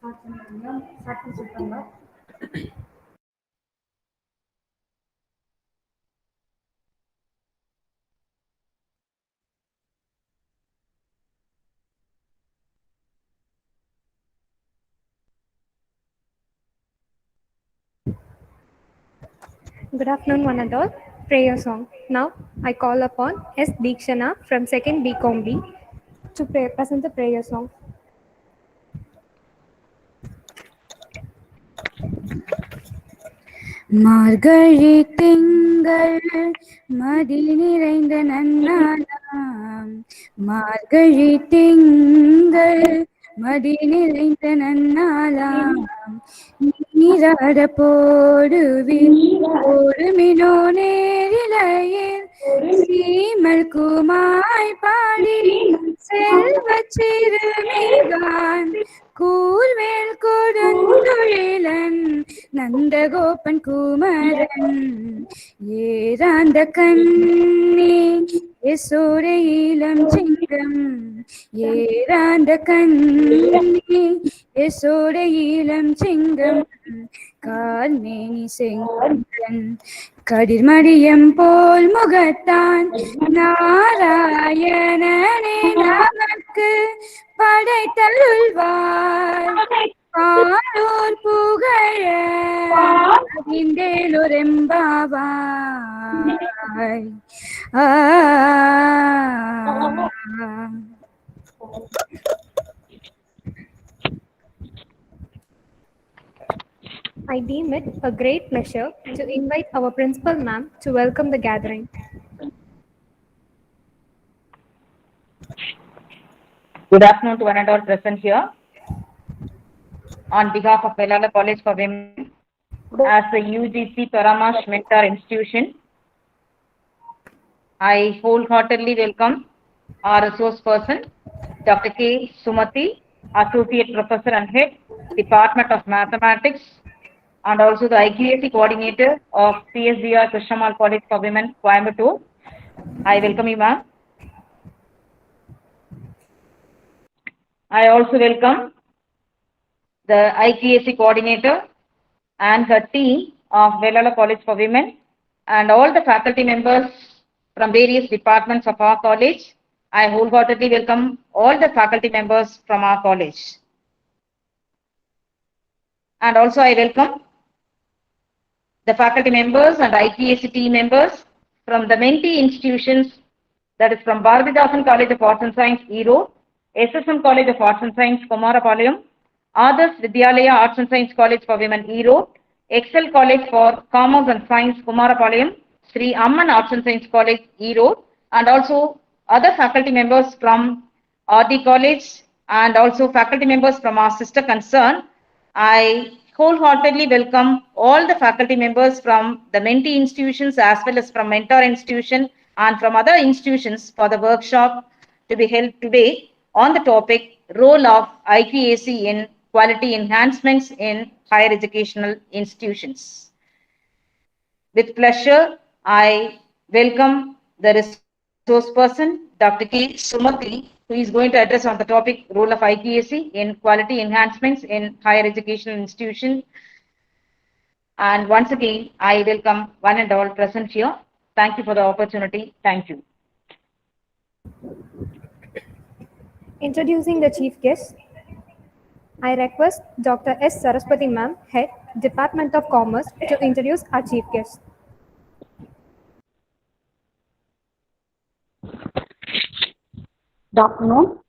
Good afternoon, one and all. Prayer song. Now, I call upon S. Deekshana from 2nd BCom B to present the prayer song. மார்கழி திங்கள் மதி நிறைந்த நன்னாளாம் மார்கழி திங்கள் மதி நிறைந்த நன்னாளாம் நீராட போடுமினோ நேரிலையில் சீமல் குமாய் பாடி செல்வச் சிறுமிகான் கூர்வேல் கொடுந்தொழிலன் நந்தகோபன் குமரன் ஏராந்த கண்ணே யசோதையிலம் சிங்கம் ஏராந்த கண்ணே யசோதையிலம் சிங்கம் கால்மேனி செங்கன் கதிர்மடியம் போல் முகத்தான் நாராயணனே நமக்கு படைத்தருள்வார் பாலூர் புகழ அதிந்தேலொரெம்பாவாய் I deem it a great pleasure to invite our principal ma'am to welcome the gathering. Good afternoon to one and all present here. On behalf of Velala College for Women, as the UGC Paramash Mentor Institution, I wholeheartedly welcome our resource person, Dr. K. Sumati, Associate Professor and Head, Department of Mathematics, and also the IQAC Coordinator of PSDR Krishamal College for Women, Coimbatore. I welcome you, ma'am. I also welcome the IQAC Coordinator and her team of Velala College for Women and all the faculty members from various departments of our college. I wholeheartedly welcome all the faculty members from our college. And also I welcome the faculty members and IQAC team members from the mentee institutions, that is from Bharatidasan College of Arts and Science, Erode, SSM College of Arts and Science, Kumarapalayam, Adarsh Vidyalaya Arts and Science College for Women, Erode, Excel College for Commerce and Science, Kumarapalayam, Sri Amman Arts and Science College, Erode, and also other faculty members from RD College and also faculty members from our sister concern. I wholeheartedly welcome all the faculty members from the mentee institutions as well as from mentor institution and from other institutions for the workshop to be held today on the topic role of IQAC in quality enhancements in higher educational institutions. With pleasure, I welcome the resource person, Dr. K. Sumati, who is going to address on the topic role of IQAC in quality enhancements in higher educational institution. And once again, I welcome one and all present here. Thank you for the opportunity. Thank you. Introducing the chief guest, I request Dr. S. Saraswati ma'am, Head, Department of Commerce, to introduce our chief guest. Good afternoon.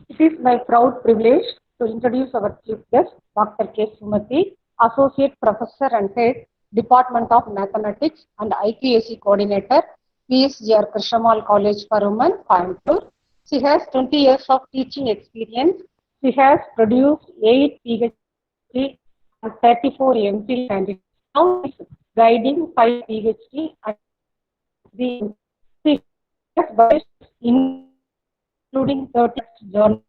It is my proud privilege to introduce our chief guest, Dr. K. Sumati, Associate Professor and Head, Department of Mathematics and IQAC Coordinator, PSGR Krishamal College for Women, Coimbatore. She has 20 years of teaching experience. She has produced 8 PhD and 34 MPhil candidates. Now she is guiding 5 PhD and 3 MPhil. She has published including 30 journals.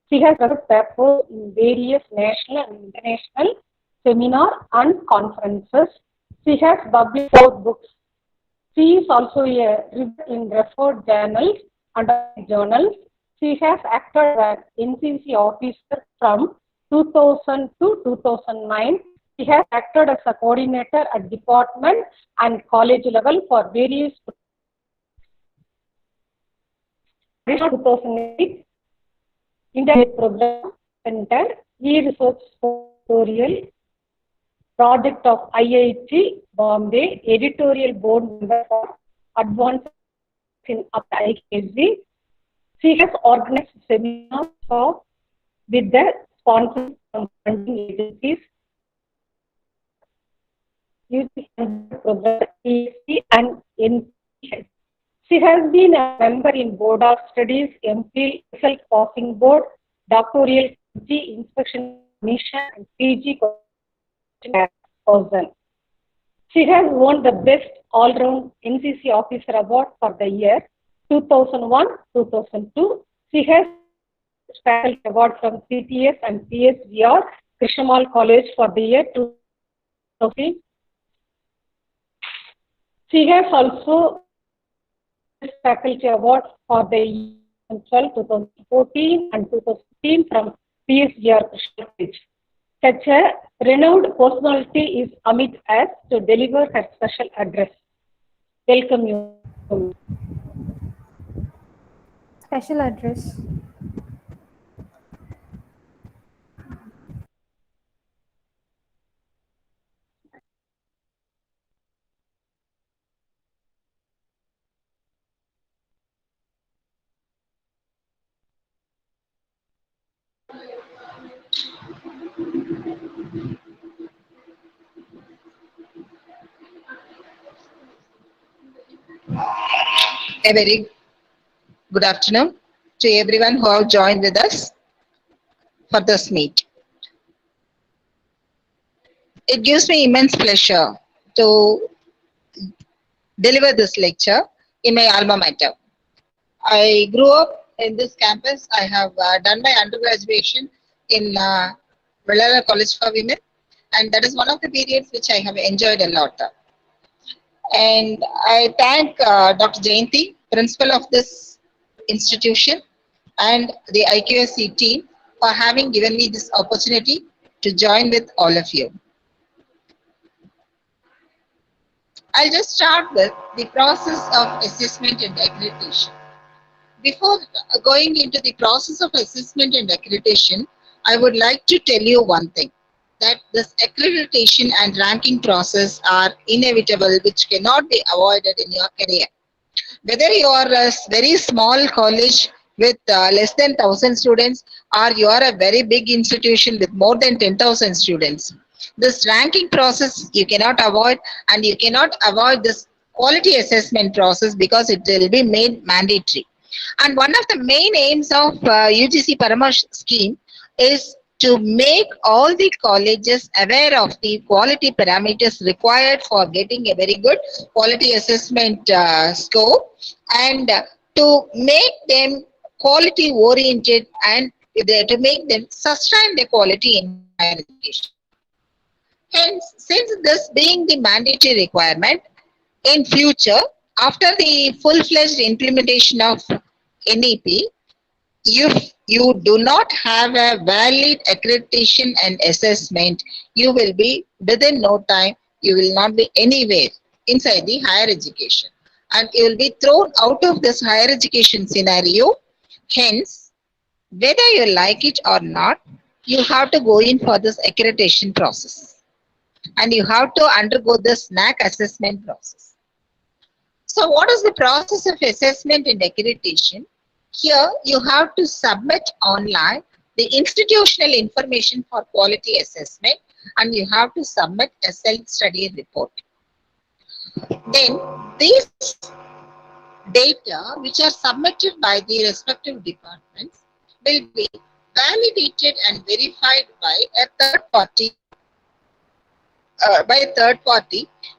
She has written papers in various national and international seminars and conferences. She has published 4 books. She is also a reviewer in referred journals and journals. She has acted as NCC officer from 2000 to 2009. She has acted as a coordinator at department and college level for various 2008 Internet Program Center, e-research tutorial project of IIT Bombay, editorial board member for advanced in IQAC. She has organized seminars with the sponsors from funding agencies, program ESC and NPS. She has been a member in Board of Studies, MPhil, Result Passing Board, Doctoral PG Inspection Commission, and PG person. She has won the Best All-Round NCC Officer Award for the year 2001-2002. She has Faculty Award from CTS and PSVR, Krishnammal College for the year 2000. She has also Faculty Award for the year 2014 and 2015 from PSVR Krishnammal College. Such a renowned personality is Amit S. to deliver her special address. Welcome you. Special address. A very good afternoon to everyone who have joined with us for this meet. It gives me immense pleasure to deliver this lecture in my alma mater. I grew up in this campus. I have done my undergraduation in Vellara College for Women, and that is one of the periods which I have enjoyed a lot. And I thank Dr. Jayanti, principal of this institution, and the IQAC team for having given me this opportunity to join with all of you. I'll just start with the process of assessment and accreditation. Before going into the process of assessment and accreditation, I would like to tell you one thing, that this accreditation and ranking process are inevitable, which cannot be avoided in your career. Whether you are a very small college with less than 1,000 students, or you are a very big institution with more than 10,000 students, this ranking process you cannot avoid, and you cannot avoid this quality assessment process because it will be made mandatory. And one of the main aims of UGC Paramash scheme is to make all the colleges aware of the quality parameters required for getting a very good quality assessment score, and to make them quality oriented, and to make them sustain the quality in higher education. Hence, since this being the mandatory requirement, in future, after the full-fledged implementation of NEP, if you do not have a valid accreditation and assessment, you will be within no time, you will not be anywhere inside the higher education, and you will be thrown out of this higher education scenario. Hence, whether you like it or not, you have to go in for this accreditation process, and you have to undergo this NAC assessment process. So what is the process of assessment and accreditation? Here, you have to submit online the institutional information for quality assessment, and you have to submit a self-study report. Then, these data which are submitted by the respective departments will be validated and verified by a third party,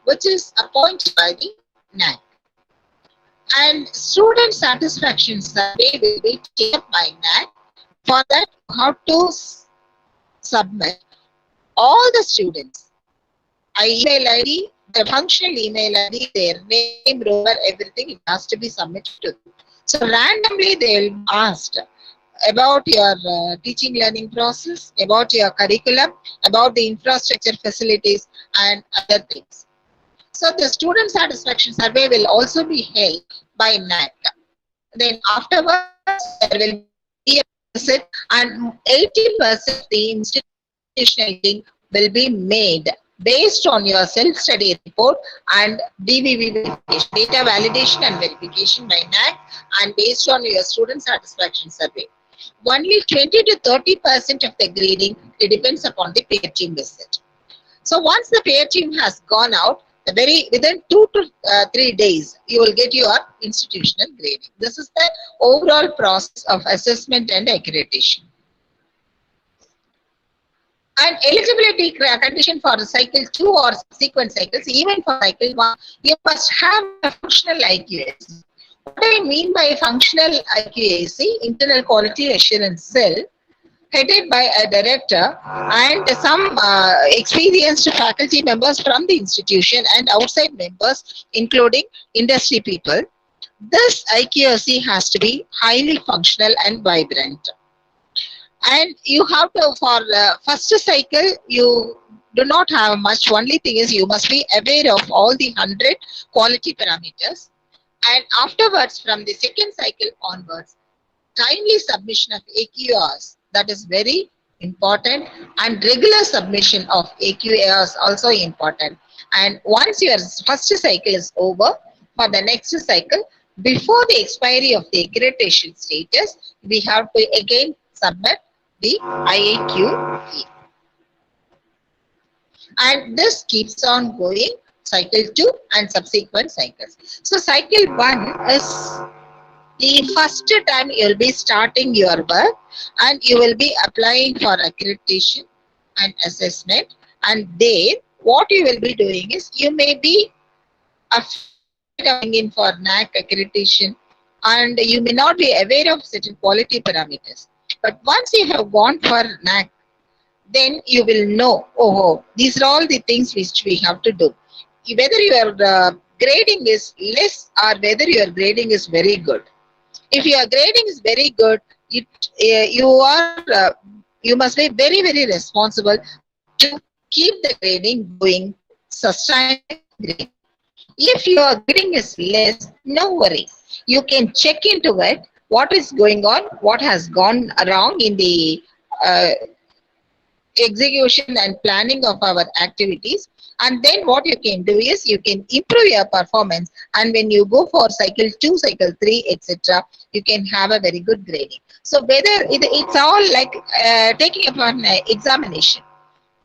which is appointed by the NAC. And student satisfaction survey will be taken by NAC. For that, you have to submit all the students, email ID, the functional email ID, their name, roll, everything, it has to be submitted to them. So randomly they will be asked about your teaching learning process, about your curriculum, about the infrastructure facilities and other things. So the student satisfaction survey will also be held by NAC. Then afterwards, there will be a visit and 80% of the institutional grading will be made based on your self-study report and DVV verification, data validation and verification by NAC, and based on your student satisfaction survey. Only 20 to 30% of the grading, it depends upon the peer team visit. So once the peer team has gone out, within 2 to 3 days, you will get your institutional grading. This is the overall process of assessment and accreditation. And eligibility condition for cycle 2 or subsequent cycles, even for cycle 1, you must have a functional IQAC. What do I mean by functional IQAC? Internal Quality Assurance Cell, headed by a director and some experienced faculty members from the institution and outside members, including industry people. This IQAC has to be highly functional and vibrant. And you have to, for first cycle, you do not have much. Only thing is you must be aware of all the 100 quality parameters. And afterwards, from the second cycle onwards, timely submission of AQRs, that is very important, and regular submission of AQRs also important. And once your first cycle is over, for the next cycle, before the expiry of the accreditation status, we have to again submit the IAQE. And this keeps on going, cycle 2 and subsequent cycles. So cycle 1 is the first time you will be starting your work, and you will be applying for accreditation and assessment. And there, what you will be doing is, you may be afraid of going in for NAC accreditation, and you may not be aware of certain quality parameters. But once you have gone for NAC, then you will know, oh, these are all the things which we have to do. Whether your grading is less or whether your grading is very good. If your grading is very good, you must be very, very responsible to keep the grading going, sustain grading. If your grading is less, no worry. You can check into it, what is going on, what has gone wrong in the execution and planning of our activities. And then what you can do is, you can improve your performance, and when you go for cycle 2, cycle 3, etc., you can have a very good grading. So whether it's all like taking up an examination.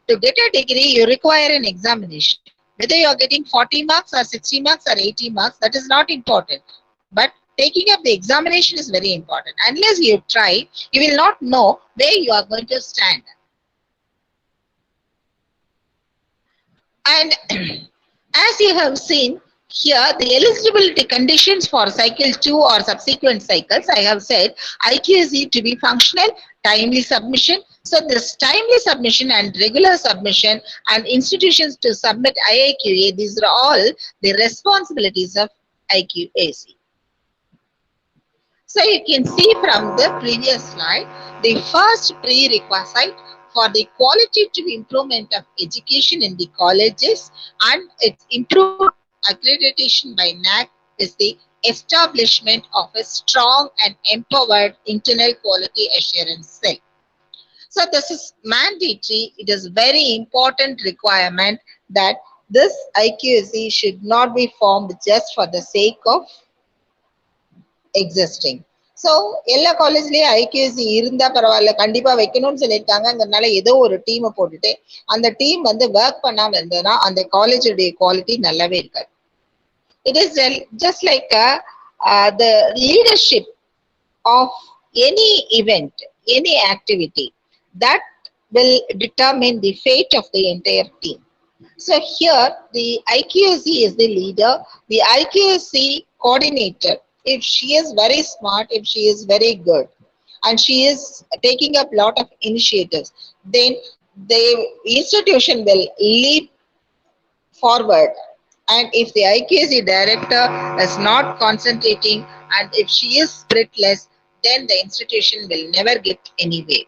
To get a degree, you require an examination. Whether you are getting 40 marks or 60 marks or 80 marks, that is not important. But taking up the examination is very important. Unless you try, you will not know where you are going to stand. And as you have seen here, the eligibility conditions for cycle 2 or subsequent cycles, I have said IQAC to be functional, timely submission. So this timely submission and regular submission, and institutions to submit IIQA, these are all the responsibilities of IQAC. So you can see from the previous slide, the first prerequisite for the quality to improvement of education in the colleges and its improved accreditation by NAC is the establishment of a strong and empowered internal quality assurance cell. So this is mandatory. It is very important requirement that this IQAC should not be formed just for the sake of existing. So எல்லா காலேஜ்லயே IQAC இருந்தா பரவாயில்ல, கண்டிப்பா வைக்கணும்னு சொல்லியிருக்காங்கங்கிறதுனால ஏதோ ஒரு டீமை போட்டுட்டு அந்த டீம் வந்து ஒர்க் பண்ணாம இருந்ததுன்னா அந்த காலேஜுடைய குவாலிட்டி நல்லாவே இருக்காது. It is just like the leadership of any event, any activity, that will determine the fate of the entire team. So here the IQAC is the leader, the IQAC coordinator. If she is very smart, if she is very good, and she is taking up lot of initiatives, then the institution will leap forward. And if the IQAC director is not concentrating, and if she is spiritless, then the institution will never get anywhere.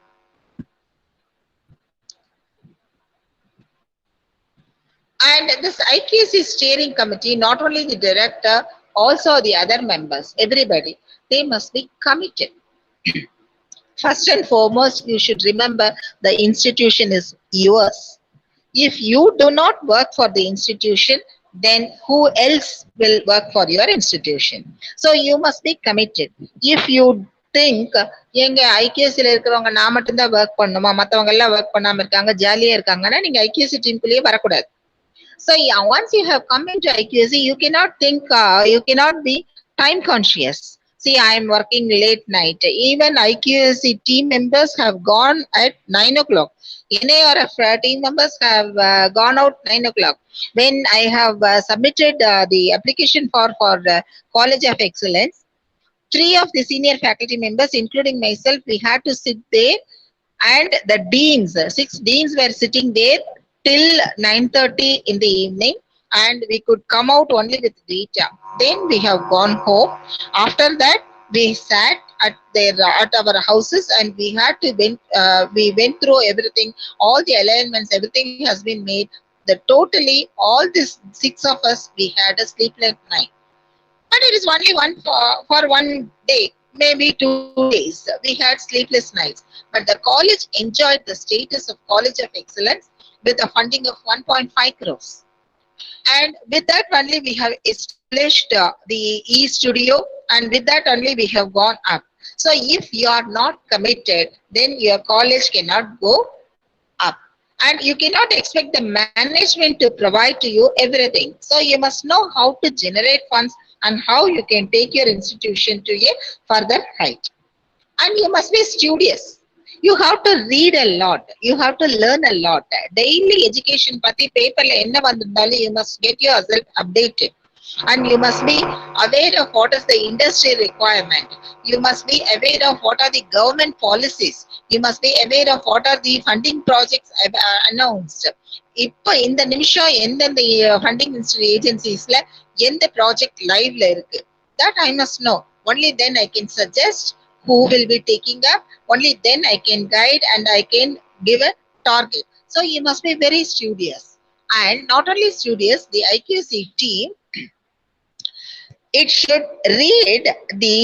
And this IQAC steering committee, not only the director, also the other members, everybody, they must be committed. First and foremost, you should remember the institution is yours. If you do not work for the institution, then who else will work for your institution? So you must be committed. If you think எங்க ஐக்கியசில இருக்கிறவங்க நான் மட்டும்தான் work பண்ணுமா, மத்தவங்க எல்லாம் work பண்ணாம இருக்காங்க, ஜாலியா இருக்காங்கன்னா நீங்க ஐக்கியசி டீமுக்குள்ளேயே வரக்கூடாது. So yeah, once you have come into IQAC, you cannot think, you cannot be time conscious. See, I am working late night. Even IQAC team members have gone at 9 o'clock. Any or team members have gone out 9 o'clock. When I have submitted the application for College of Excellence, 3 of the senior faculty members, including myself, we had to sit there, and the deans, 6 deans were sitting there till 9:30 in the evening, and we could come out only with data. Then we have gone home. After that, we sat at our houses, and we had to we went through everything, all the alignments, everything has been made. The totally all this 6 of us, we had a sleepless night. But it is only one for one day, maybe 2 days. We had sleepless nights. But the college enjoyed the status of College of Excellence with a funding of 1.5 crores. And with that only we have established the e-studio, and with that only we have gone up. So if you are not committed, then your college cannot go up. And you cannot expect the management to provide to you everything. So you must know how to generate funds and how you can take your institution to a further height. And you must be studious. You have to read a lot. You have to learn a lot. Daily education pati paper la enna vandadale, you must get yourself updated. And you must be aware of what is the industry requirement. You must be aware of what are the government policies. You must be aware of what are the funding projects announced. இப்போ இந்த நிமிஷம் எந்தெந்த funding ஏஜென்சிஸ்ல எந்த project லைவ்ல இருக்கு, that I must know. Only then I can suggest who will be taking up. Only then I can guide and I can give a target. So you must be very studious. And not only studious, the IQAC team, it should read the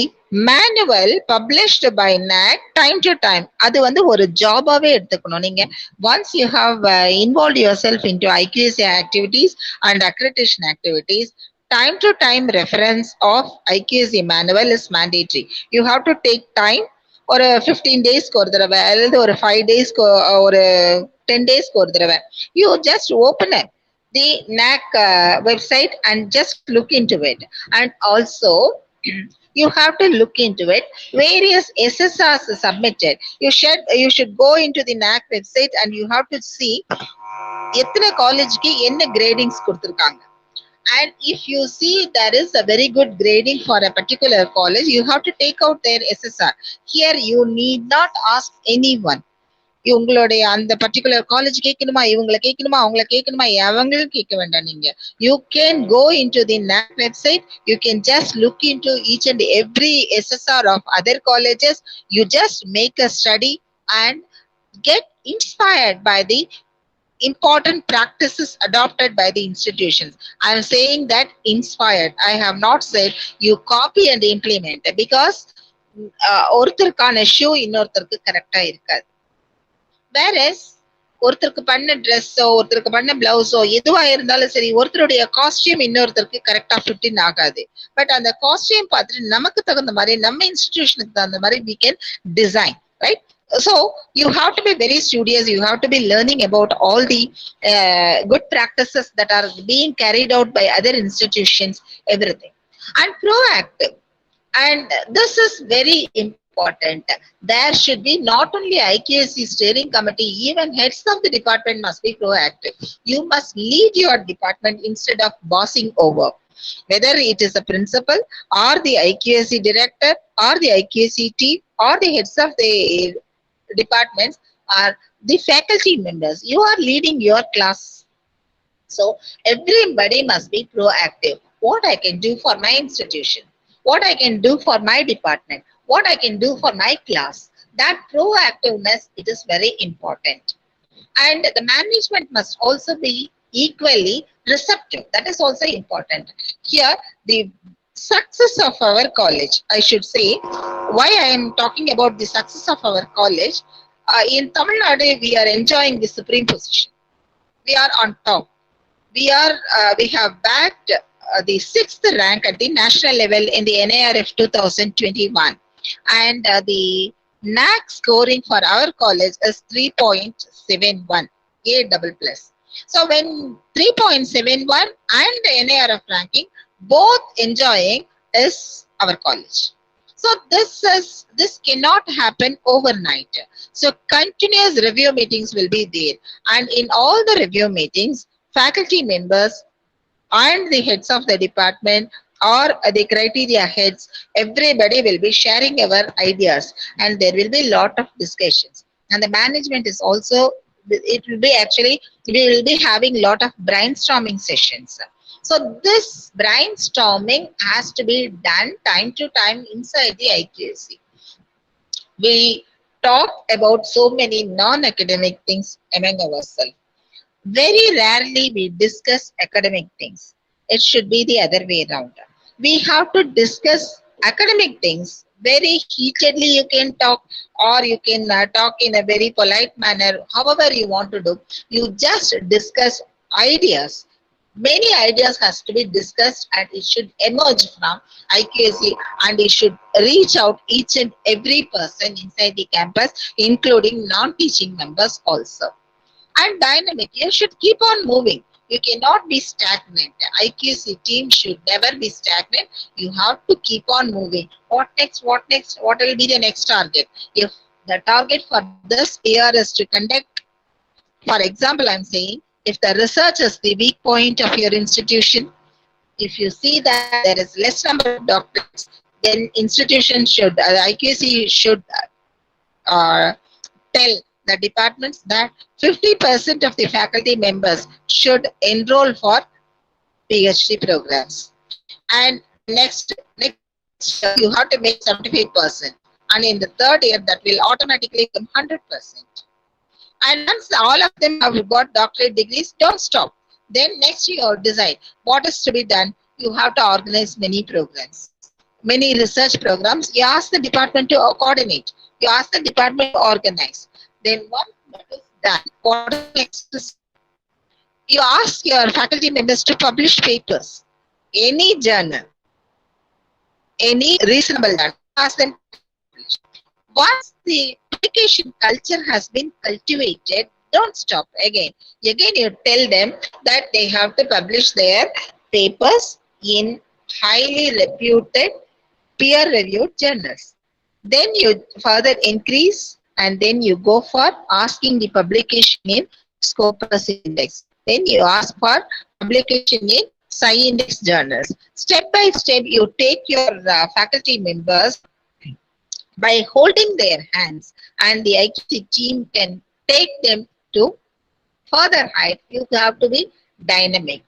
manual published by NAC time to time. அது வந்து ஒரு ஜாபாவே எடுத்துக்கணும் நீங்க. Once you have involved yourself into IQAC activities and accreditation activities, time to time reference of IQAC manual is mandatory. You have to take time, ஒரு 15 daysக்கு ஒரு தடவை, அல்லது ஒரு 5 daysக்கு ஒரு 10 daysக்கு ஒரு தடவை. You just open it, the NAC website, and just look into it. And also you have to look into it. Various SSRs submitted. You should go into the NAC website and you have to see எத்தனை காலேஜ்க்கு என்ன gradings கொடுத்திருக்காங்க. And if you see there is a very good grading for a particular college, you have to take out their SSR. Here you need not ask anyone. உங்களுடைய அந்த particular college கேட்கணுமா, இவங்களை கேட்கணுமா, அவங்களை கேட்கணுமா, எவங்களும் கேட்க வேண்டாம் நீங்க. You can go into the NAC website. You can just look into each and every SSR of other colleges. You just make a study and get inspired by the important practices adopted by the institutions. I am saying that inspired. I have not said you copy and implement, because ஒருத்தருக்கான shoe இன்னொருத்தருக்கு கரெக்டா இருக்காது. Whereas ஒருத்தருக்கு பண்ண ட்ரெஸ்ஸோ, ஒருத்தருக்கு பண்ண பிளவுஸோ, எதுவா இருந்தாலும் சரி, ஒருத்தருடைய காஸ்டியூம் இன்னொருத்தருக்கு கரெக்டா ஃபிட்டின் ஆகாது. பட் அந்த காஸ்டியூம் பார்த்துட்டு நமக்கு தகுந்த மாதிரி, நம்ம இன்ஸ்டிடியூஷனுக்கு தகுந்த மாதிரி we can design, right? So you have to be very studious. You have to be learning about all the good practices that are being carried out by other institutions, everything. And proactive. And this is very important. There should be not only IQAC steering committee, even heads of the department must be proactive. You must lead your department instead of bossing over. Whether it is a principal or the IQAC director or the IQAC team or the heads of the departments or the faculty members, you are leading your class. So everybody must be proactive. What I can do for my institution, what I can do for my department, what I can do for my class. That proactiveness, it is very important. And the management must also be equally receptive. That is also important. Here, the success of our college, I should say, why I am talking about the success of our college, in Tamil Nadu, we are enjoying the supreme position. We are on top. We have bagged the sixth rank at the national level in the NARF 2021, and the NAC scoring for our college is 3.71, A double plus. So when 3.71 and the NARF ranking both enjoying is our college. So this cannot happen overnight. So continuous review meetings will be there, and in all the review meetings, faculty members and the heads of the department or the criteria heads, everybody will be sharing our ideas, and there will be a lot of discussions. And the management is also, it will be actually, we will be having a lot of brainstorming sessions. So this brainstorming has to be done time to time inside the IQAC. We talk about so many non-academic things among ourselves. Very rarely we discuss academic things. It should be the other way around. We have to discuss academic things very heatedly. You can talk, or you can talk in a very polite manner, however you want to do. You just discuss ideas. Many ideas has to be discussed, and it should emerge from IQAC, and it should reach out each and every person inside the campus, including non-teaching members also. And dynamic, you should keep on moving. You cannot be stagnant. IQC team should never be stagnant. You have to keep on moving. What next? What next? What will be the next target? If the target for this year is to conduct, for example, I'm saying, if the research is the weak point of your institution, if you see that there is less number of doctorates, then institution should, IQC should tell the departments that 50% of the faculty members should enroll for PhD programs. And next year, you have to make 75%. And in the third year, that will automatically become 100%. And once all of them have got doctorate degrees, don't stop. Then next year, decide what is to be done. You have to organize many programs, many research programs. You ask the department to coordinate. You ask the department to organize. Then once that is done, what is next? You ask your faculty members to publish papers. Any journal, any reasonable journal, ask them to publish. Once the publication culture has been cultivated, don't stop again. Again, you tell them that they have to publish their papers in highly reputed, peer-reviewed journals. Then you further increase, and then you go for asking the publication in Scopus Index. Then you ask for publication in Sci-Index journals. Step by step, you take your faculty members by holding their hands, and the IQC team can take them to further height. You have to be dynamic,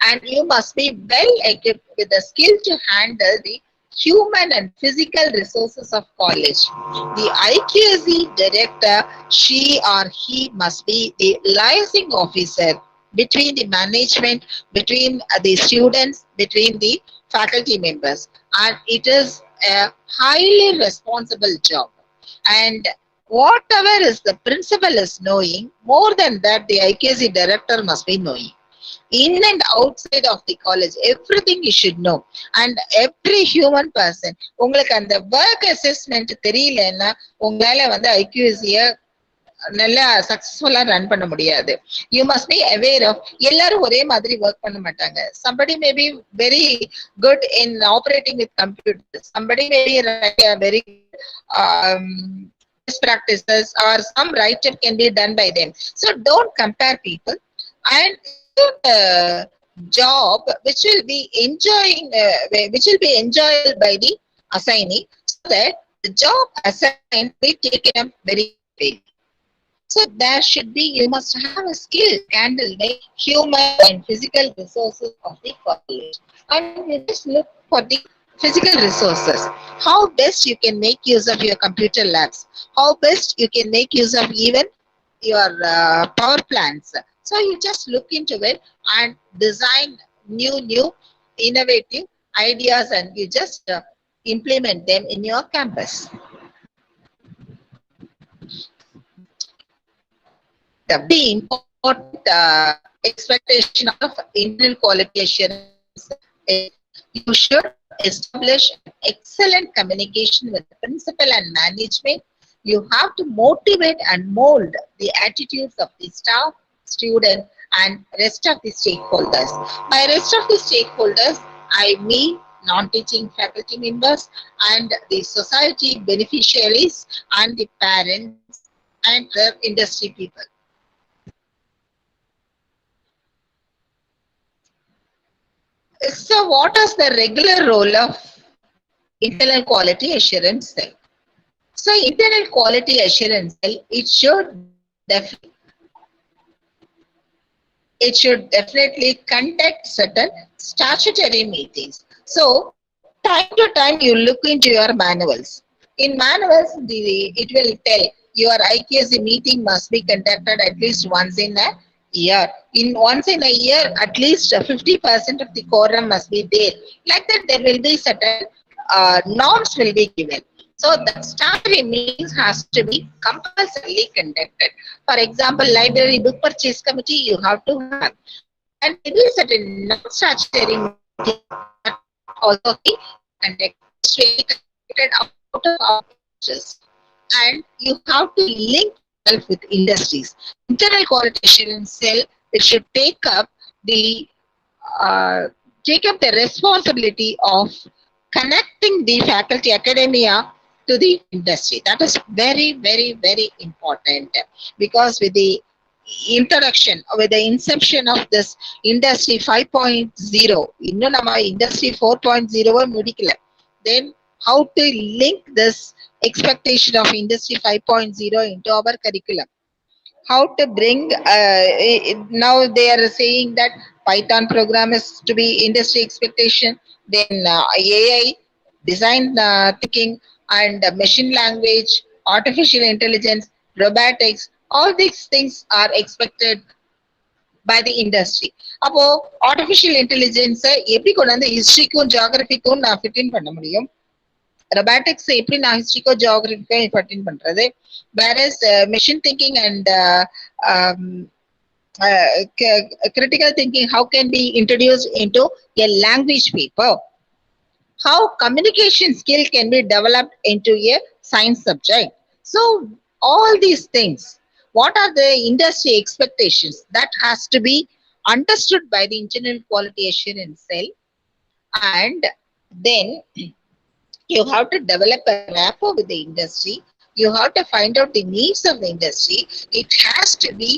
and you must be well equipped with the skill to handle the human and physical resources of college. The IQAC director, she or he must be the liaising officer between the management, between the students, between the faculty members, and it is a highly responsible job. And whatever is the principal is knowing, more than that, the IQAC director must be knowing. In and outside of the college, everything you should know. And every human person, உங்களுக்கு அந்த work assessment தெரியலன்னா உங்களால வந்து IQAC நல்லா சக்சஸ்ஃபுல்லா run பண்ண முடியாது. You must be aware of, எல்லாரும் ஒரே மாதிரி ஒர்க் பண்ண மாட்டாங்க. somebody may be very good in operating with computers, somebody may be very best practices, or some write-up can be done by them. So don't compare people, and job which will be enjoyable by the assignee, so that the job assigned be taken up very well. So there should be, you must have a skill to handle the human and physical resources of the college. And you just look for the physical resources, how best you can make use of your computer labs, how best you can make use of even your power plants. So you just look into it and design new innovative ideas, and you just implement them in your campus. And a very important expectation of internal quality assurance is you should establish an excellent communication with the principal and management. You have to motivate and mold the attitudes of the staff, student, and rest of the stakeholders. By rest of the stakeholders, I mean non-teaching faculty members and the society beneficiaries and the parents and other industry people. So, what is the regular role of internal quality assurance cell? So, internal quality assurance cell, it should definitely conduct certain statutory meetings. So, time to time you look into your manuals. In manuals, it will tell your IQAC meeting must be conducted at least once in a year. In once in a year, at least 50% of the quorum must be there. Like that, there will be certain norms will be given. So that statutory meetings has to be compulsorily conducted. For example, library book purchase committee you have to have, and maybe certain non-statutory meetings that also be conducted. It's really conducted out of our interest, and you have to link yourself with industries. Internal quality assurance cell, it should uh, take up the responsibility of connecting the faculty academia to the industry. That is very important, because with the introduction, with the inception of this industry 5.0, இன்னும் நம்ம industry 4.0 முடிக்கல. Then how to link this expectation of industry 5.0 into our curriculum? How to bring now they are saying that Python program is to be industry expectation, then AI, design thinking, and machine language, artificial intelligence, robotics, all these things are expected by the industry. அப்போ artificial intelligence எப்படி கொண்டு வந்து ஹிஸ்டரிக்கும் ஜியோகிராஃபிக்கும் நான் fit in பண்ண முடியும்? Robotics எப்படி நான் ஹிஸ்டரிக்கோ ஜியோகிராஃபிக்கோ பர்டின் பண்றது? Whereas machine thinking and critical thinking, how can be introduced into a language paper? How communication skill can be developed into a science subject? So all these things, what are the industry expectations that has to be understood by the internal quality assurance cell, and then you have to develop a rapport with the industry. You have to find out the needs of the industry. It has to be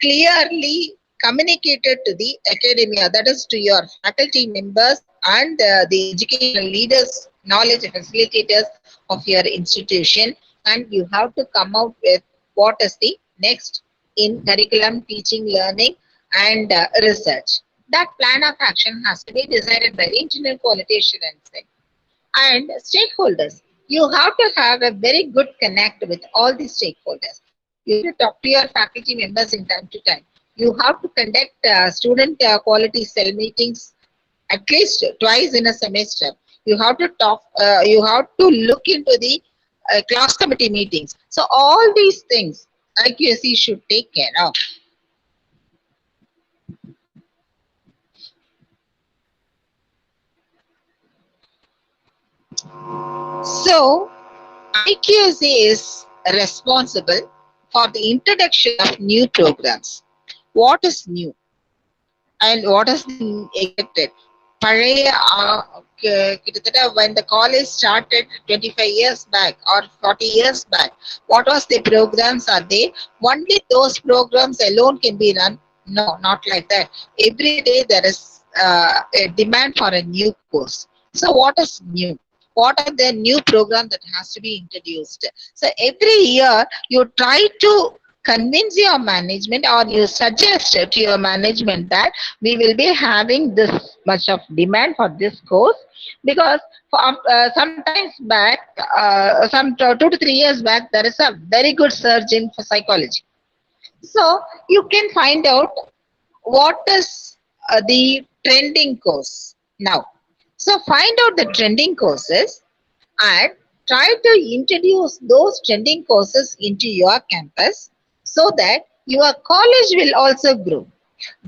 clearly communicated to the academia, that is to your faculty members and the educational leaders, knowledge facilitators of your institution, and you have to come out with what is the next in curriculum, teaching, learning, and research. That plan of action has to be decided by the internal quality assurance cell. And stakeholders, you have to have a very good connect with all the stakeholders. You have to talk to your faculty members in time to time. You have to conduct student quality cell meetings at least twice in a semester. You have to talk, you have to look into the class committee meetings. So all these things IQAC should take care of. So IQAC is responsible for the introduction of new programs. What is new and what is expected? பழைய கிட்டத்தட்ட when the college started 25 years back or 40 years back, what was the programs are there? Only those programs alone can be run? No, not like that. Every day there is a demand for a new course. So what is new? What are the new programs that has to be introduced? So every year you try to convince your management or you suggest to your management that we will be having this much of demand for this course because sometimes back, 2 to 3 years back, there is a very good surge in for psychology. So you can find out what is the trending course now. So find out the trending courses and try to introduce those trending courses into your campus so that your college will also grow.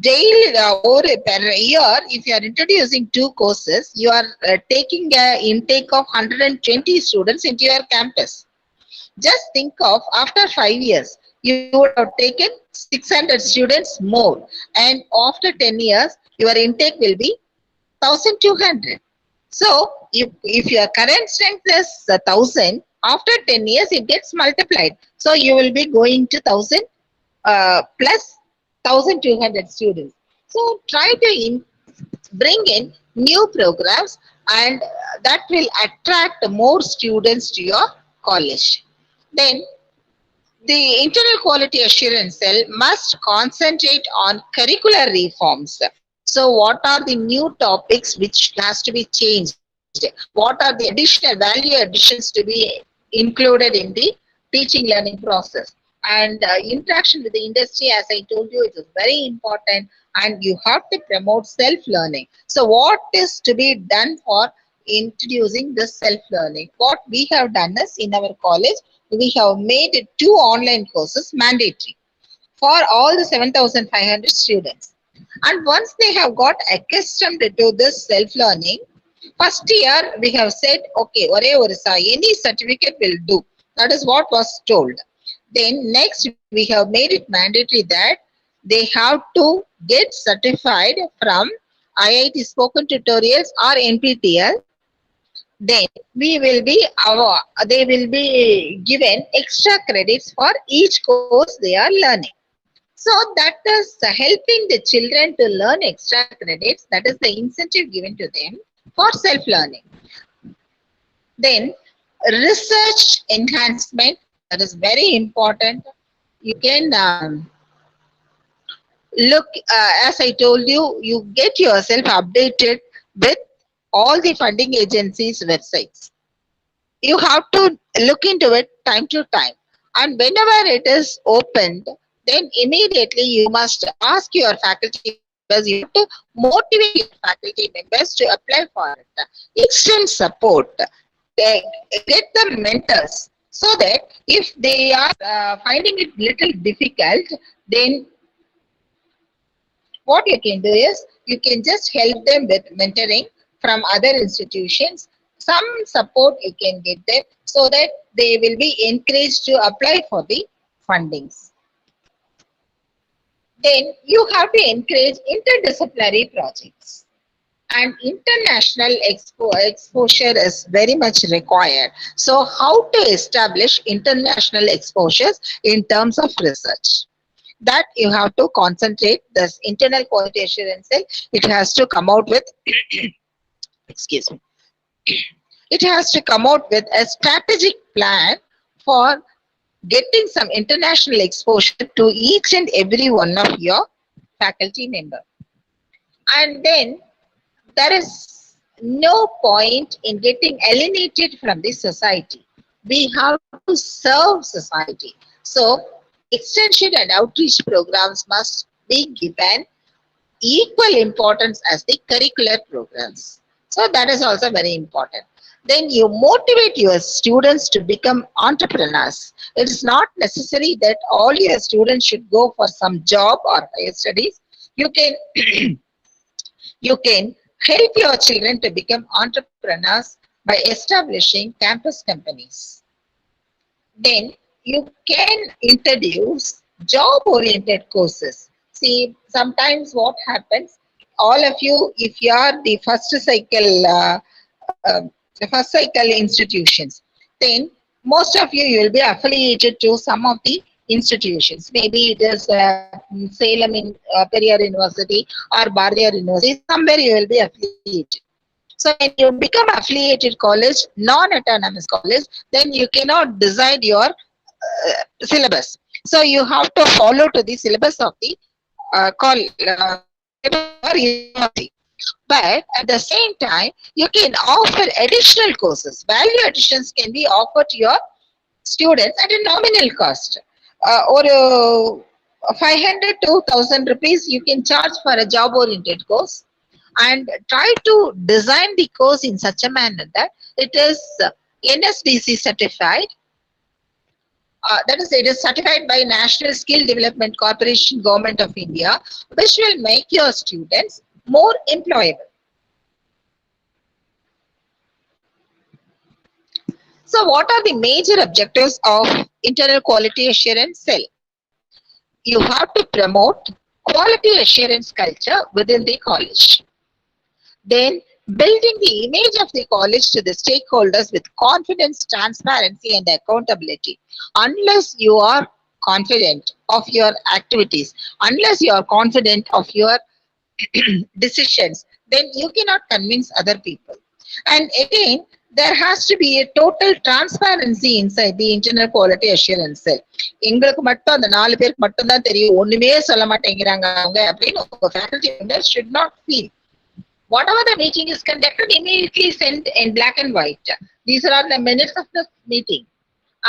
Daily or per year, if you are introducing 2 courses, you are taking an intake of 120 students into your campus. Just think of after 5 years, you would have taken 600 students more, and after 10 years, your intake will be 1200. So, if your current strength is 1000, after 10 years, it gets multiplied. So, you will be going to 1000 plus 1200 students. So, try to bring in new programs and that will attract more students to your college. Then the internal quality assurance cell must concentrate on curricular reforms. So what are the new topics which has to be changed? What are the additional value additions to be included in the teaching learning process? And interaction with the industry, as I told you, it is very important and you have to promote self-learning. So what is to be done for introducing this self-learning? What we have done is in our college, we have made 2 online courses mandatory for all the 7,500 students. And once they have got accustomed to this self-learning, first year we have said, okay, any certificate will do. That is what was told. Then next we have made it mandatory that they have to get certified from IIT Spoken Tutorials or NPTEL. Then they will be given extra credits for each course they are learning. So that is helping the children to learn extra credits. That is the incentive given to them for self-learning. Then research enhancement, that is very important. You can look, as I told you, you get yourself updated with all the funding agencies' websites. You have to look into it time to time. And whenever it is opened, then immediately you must ask your faculty members, you have to motivate your faculty members to apply for it. Extend support. Get the mentors so that if they are finding it little difficult, then what you can do is you can just help them with mentoring from other institutions. Some support you can get them so that they will be encouraged to apply for the fundings. Then you have to encourage interdisciplinary projects. And international exposure is very much required. So how to establish international exposures in terms of research? That you have to concentrate. This internal quality assurance cell, it has to come out with excuse me, it has to come out with a strategic plan for getting some international exposure to each and every one of your faculty member. And then there is no point in getting alienated from the society. We have to serve society. So extension and outreach programs must be given equal importance as the curricular programs. So that is also very important. Then you motivate your students to become entrepreneurs. It is not necessary that all your students should go for some job or higher studies. You can you can help your children to become entrepreneurs by establishing campus companies. Then you can introduce job-oriented courses. See, sometimes what happens, all of you, if you are the first cycle institutions, then most of you will be affiliated to some of the institutions. Maybe it is Salem in Periyar University or Bardiyar University. Somewhere you will be affiliated. So when you become affiliated college, non-autonomous college, then you cannot decide your syllabus. So you have to follow to the syllabus of the syllabus or university. But at the same time, you can offer additional courses. Value additions can be offered to your students at a nominal cost. Or 500 to 1000 rupees you can charge for a job oriented course, and try to design the course in such a manner that it is NSDC certified. That is, it is certified by National Skill Development Corporation, Government of India, which will make your students more employable. So what are the major objectives of internal quality assurance cell? You have to promote quality assurance culture within the college. Then building the image of the college to the stakeholders with confidence, transparency and accountability. Unless you are confident of your activities, unless you are confident of your decisions, then you cannot convince other people. And again, there has to be a total transparency inside the internal quality assurance cell. எங்களுக்கு மட்டும் அந்த 4 பேருக்கு மட்டும் தான் தெரியும், ஒண்ணுமே சொல்ல மாட்டேங்கிறாங்க அவங்க அப்படின்னு உங்க faculty members should not feel. Whatever the meeting is conducted, immediately send in black and white. These are the minutes of the meeting.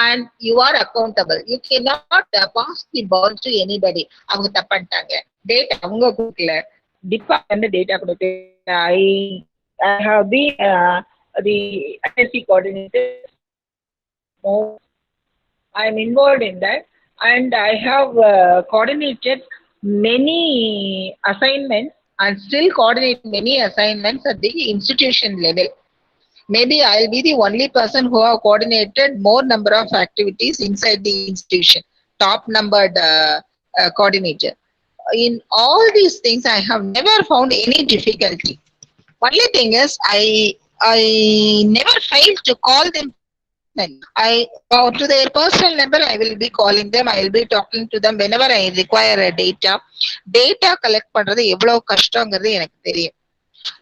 And you are accountable. You cannot pass the ball to anybody. அவங்க தப்பாண்டாங்க, data அவங்க கொடுக்கல, department data கொடுக்கல. I have been the ISC coordinator. I am involved in that, and I have coordinated many assignments and still coordinate many assignments at the institution level. Maybe I'll be the only person who have coordinated more number of activities inside the institution, top numbered coordinator. In all these things, I have never found any difficulty. Only thing is, I never failed to call them. To their personal number, I will be calling them. I will be talking to them whenever I require a data. Data collect பண்றது எவ்வளவு கஷ்டங்கிறது எனக்கு தெரியும்.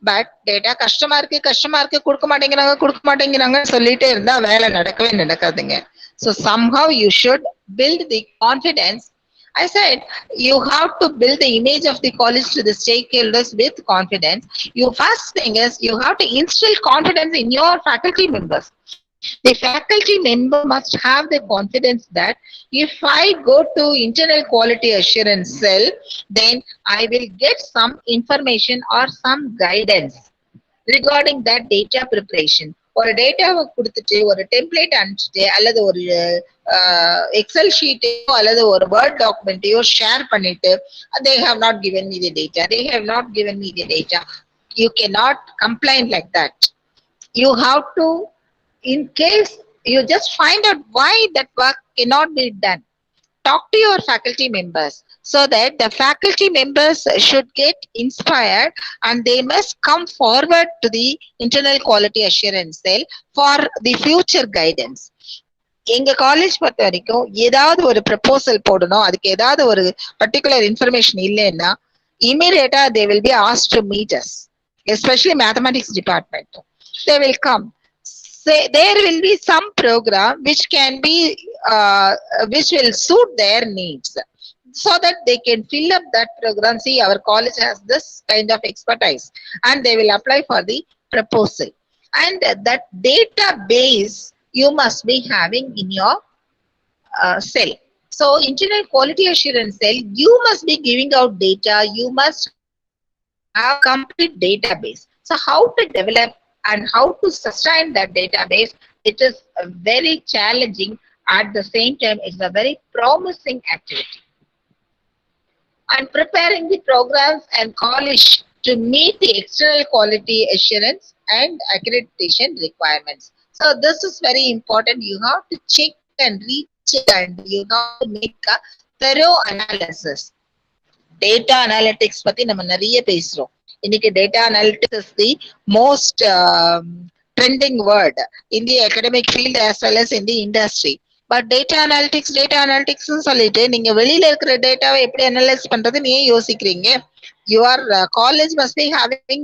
But data கஷ்டமா இருக்கு கொடுக்க மாட்டேங்கிறாங்க சொல்லிட்டே இருந்தா வேலை நடக்கவே நடக்காதுங்க. So somehow you should build the confidence. I said you have to build the image of the college to the stakeholders with confidence. Your first thing is you have to instill confidence in your faculty members. The faculty member must have the confidence that if I go to internal quality assurance cell, then I will get some information or some guidance regarding that data preparation. ஒரு டேட்டாவை கொடுத்துட்டு ஒரு template அனுப்பிச்சுட்டு அல்லது ஒரு XL ஷீட்டையோ அல்லது ஒரு word டாக்குமெண்ட்டையோ share பண்ணிட்டு they have not given me the data, they have not given me the data. You cannot complain like that. You have to, in case you just find out why that work cannot be done, talk to your faculty members so that the faculty members should get inspired and they must come forward to the internal quality assurance cell for the future guidance. எங்க college பொறுத்த வரைக்கும் ஏதாவது ஒரு proposal போடணும், அதுக்கு ஏதாவது ஒரு particular information இல்லைன்னா immediately they will be asked to meet us, especially mathematics department. They will come. There will be some program which can be which will suit their needs so that they can fill up that program. See, our college has this kind of expertise, and they will apply for the proposal. And that database you must be having in your cell. So internal quality assurance cell, you must be giving out data, you must have complete database. So how to develop and how to sustain that database, it is very challenging. At the same time, it's a very promising activity. And preparing the programs and college to meet the external quality assurance and accreditation requirements. So this is very important. You have to check and recheck, and you have to make a thorough analysis. Data analytics பத்தி நம்ம நிறைய பேசுறோம். இன்னைக்கு data analytics is the most trending word in the academic field as well as in the industry. But data analytics சொல்லிட்டு நீங்க வெளியில இருக்கிற டேட்டாவை எப்படி அனலைஸ் பண்றது நீ யோசிக்கிறீங்க? Your college must be having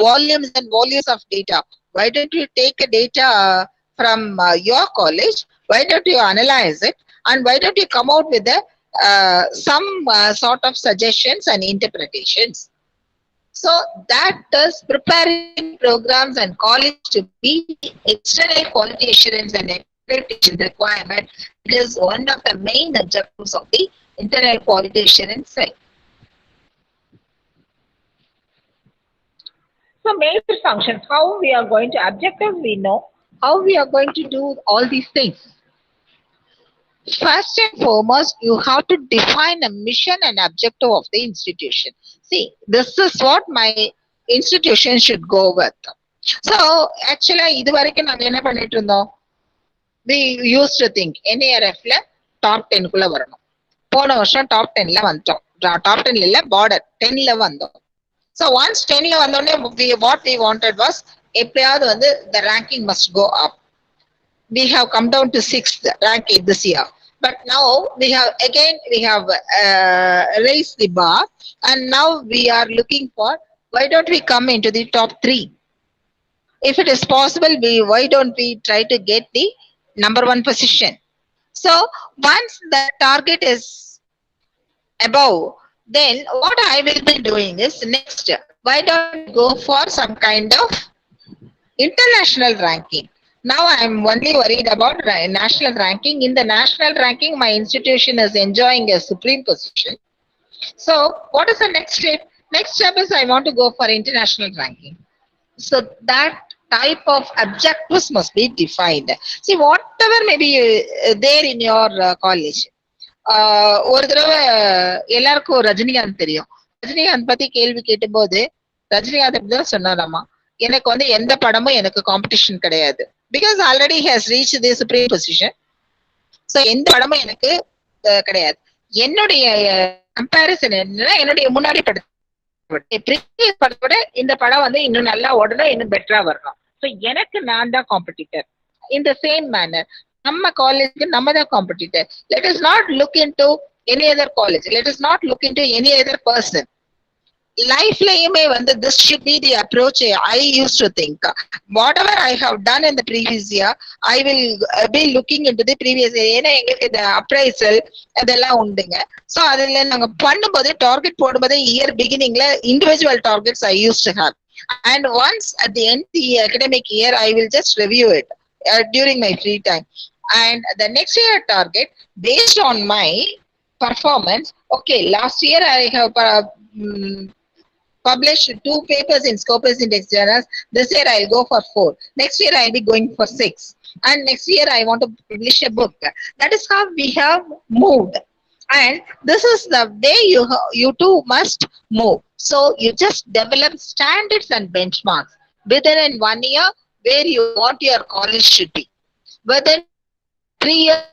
volumes and volumes of data. Why don't you take a data from your college? Why don't you analyze it and why don't you come out with some sort of suggestions and interpretations. So that is preparatory programs and college to meet the external quality assurance and accreditation requirement. It is one of the main objectives of the internal quality assurance side. So major functions, how we are going to objectives, we know. How we are going to do all these things. First and foremost, you have to define a mission and objective of the institution. See, this is what my institution should go with. So, actually, இதுவரைக்கும் நாங்க என்ன பண்ணிட்டு இருந்தோம்? We used to think NARF-ல top 10 குள்ள வரணும். போன வருஷம் top 10ல வந்துட்டோம். Top 10 இல்ல, border 10ல வந்தோம். So, once 10ல வந்தோடனே what we wanted was எப்பயாவது வந்து the ranking must go up. We have come down to 6th ranking this year. But now we have raised the bar, and now we are looking for why don't we come into the top 3? If it is possible, why don't we try to get the number 1 position? So once the target is above, then what I will be doing is next, why don't we go for some kind of international ranking? Now I am only worried about national ranking. In the national ranking, my institution is enjoying a supreme position. So what is the next step? Next step is I want to go for international ranking. So that type of objectives must be defined. See, whatever may be there in your college. ஒரு தடவை எல்லாருக்கும் ரஜினிகாந்த் தெரியும். ரஜினிகாந்த் பத்தி கேள்வி கேட்டபோது ரஜினிகாந்த் அப்படி தான் சொன்னாராமா, எனக்கு வந்து எந்த படமும் எனக்கு காம்படிஷன் கிடையாது. Because already he has reached the supreme position. So எந்த படமும் எனக்கு கிடையாது. என்னுடைய கம்பேரிசன் என்னன்னா, என்னுடைய முன்னாடி படத்தோட இந்த படம் வந்து இன்னும் நல்லா ஓடணும், இன்னும் பெட்டரா வரணும். ஸோ எனக்கு நான் தான் competitor. In the same manor நம்ம காலேஜுக்கு நம்ம தான் competitor. Let is not look in to any other college, let is not look in to any other person. Life-layume வந்து this should be the approach I used to think. Whatever I have done in the previous year, I will be looking into the previous year. ஏன்னா எங்களுக்கு இந்த appraisal அதெல்லாம் உண்டுங்க. So அதில் நாங்கள் பண்ணும்போது target போடும்போது இயர் பிகினிங்ல individual targets I used to have. And once at the end of the academic year, I will just review it during my free time. And the next year target based on my performance. Okay, last year I have published 2 papers in Scopus Index journals. This year I'll go for 4. Next year I'll be going for 6. And next year I want to publish a book. That is how we have moved. And this is the way you too must move. So you just develop standards and benchmarks within 1 year where you want your college should be. Within 3 years,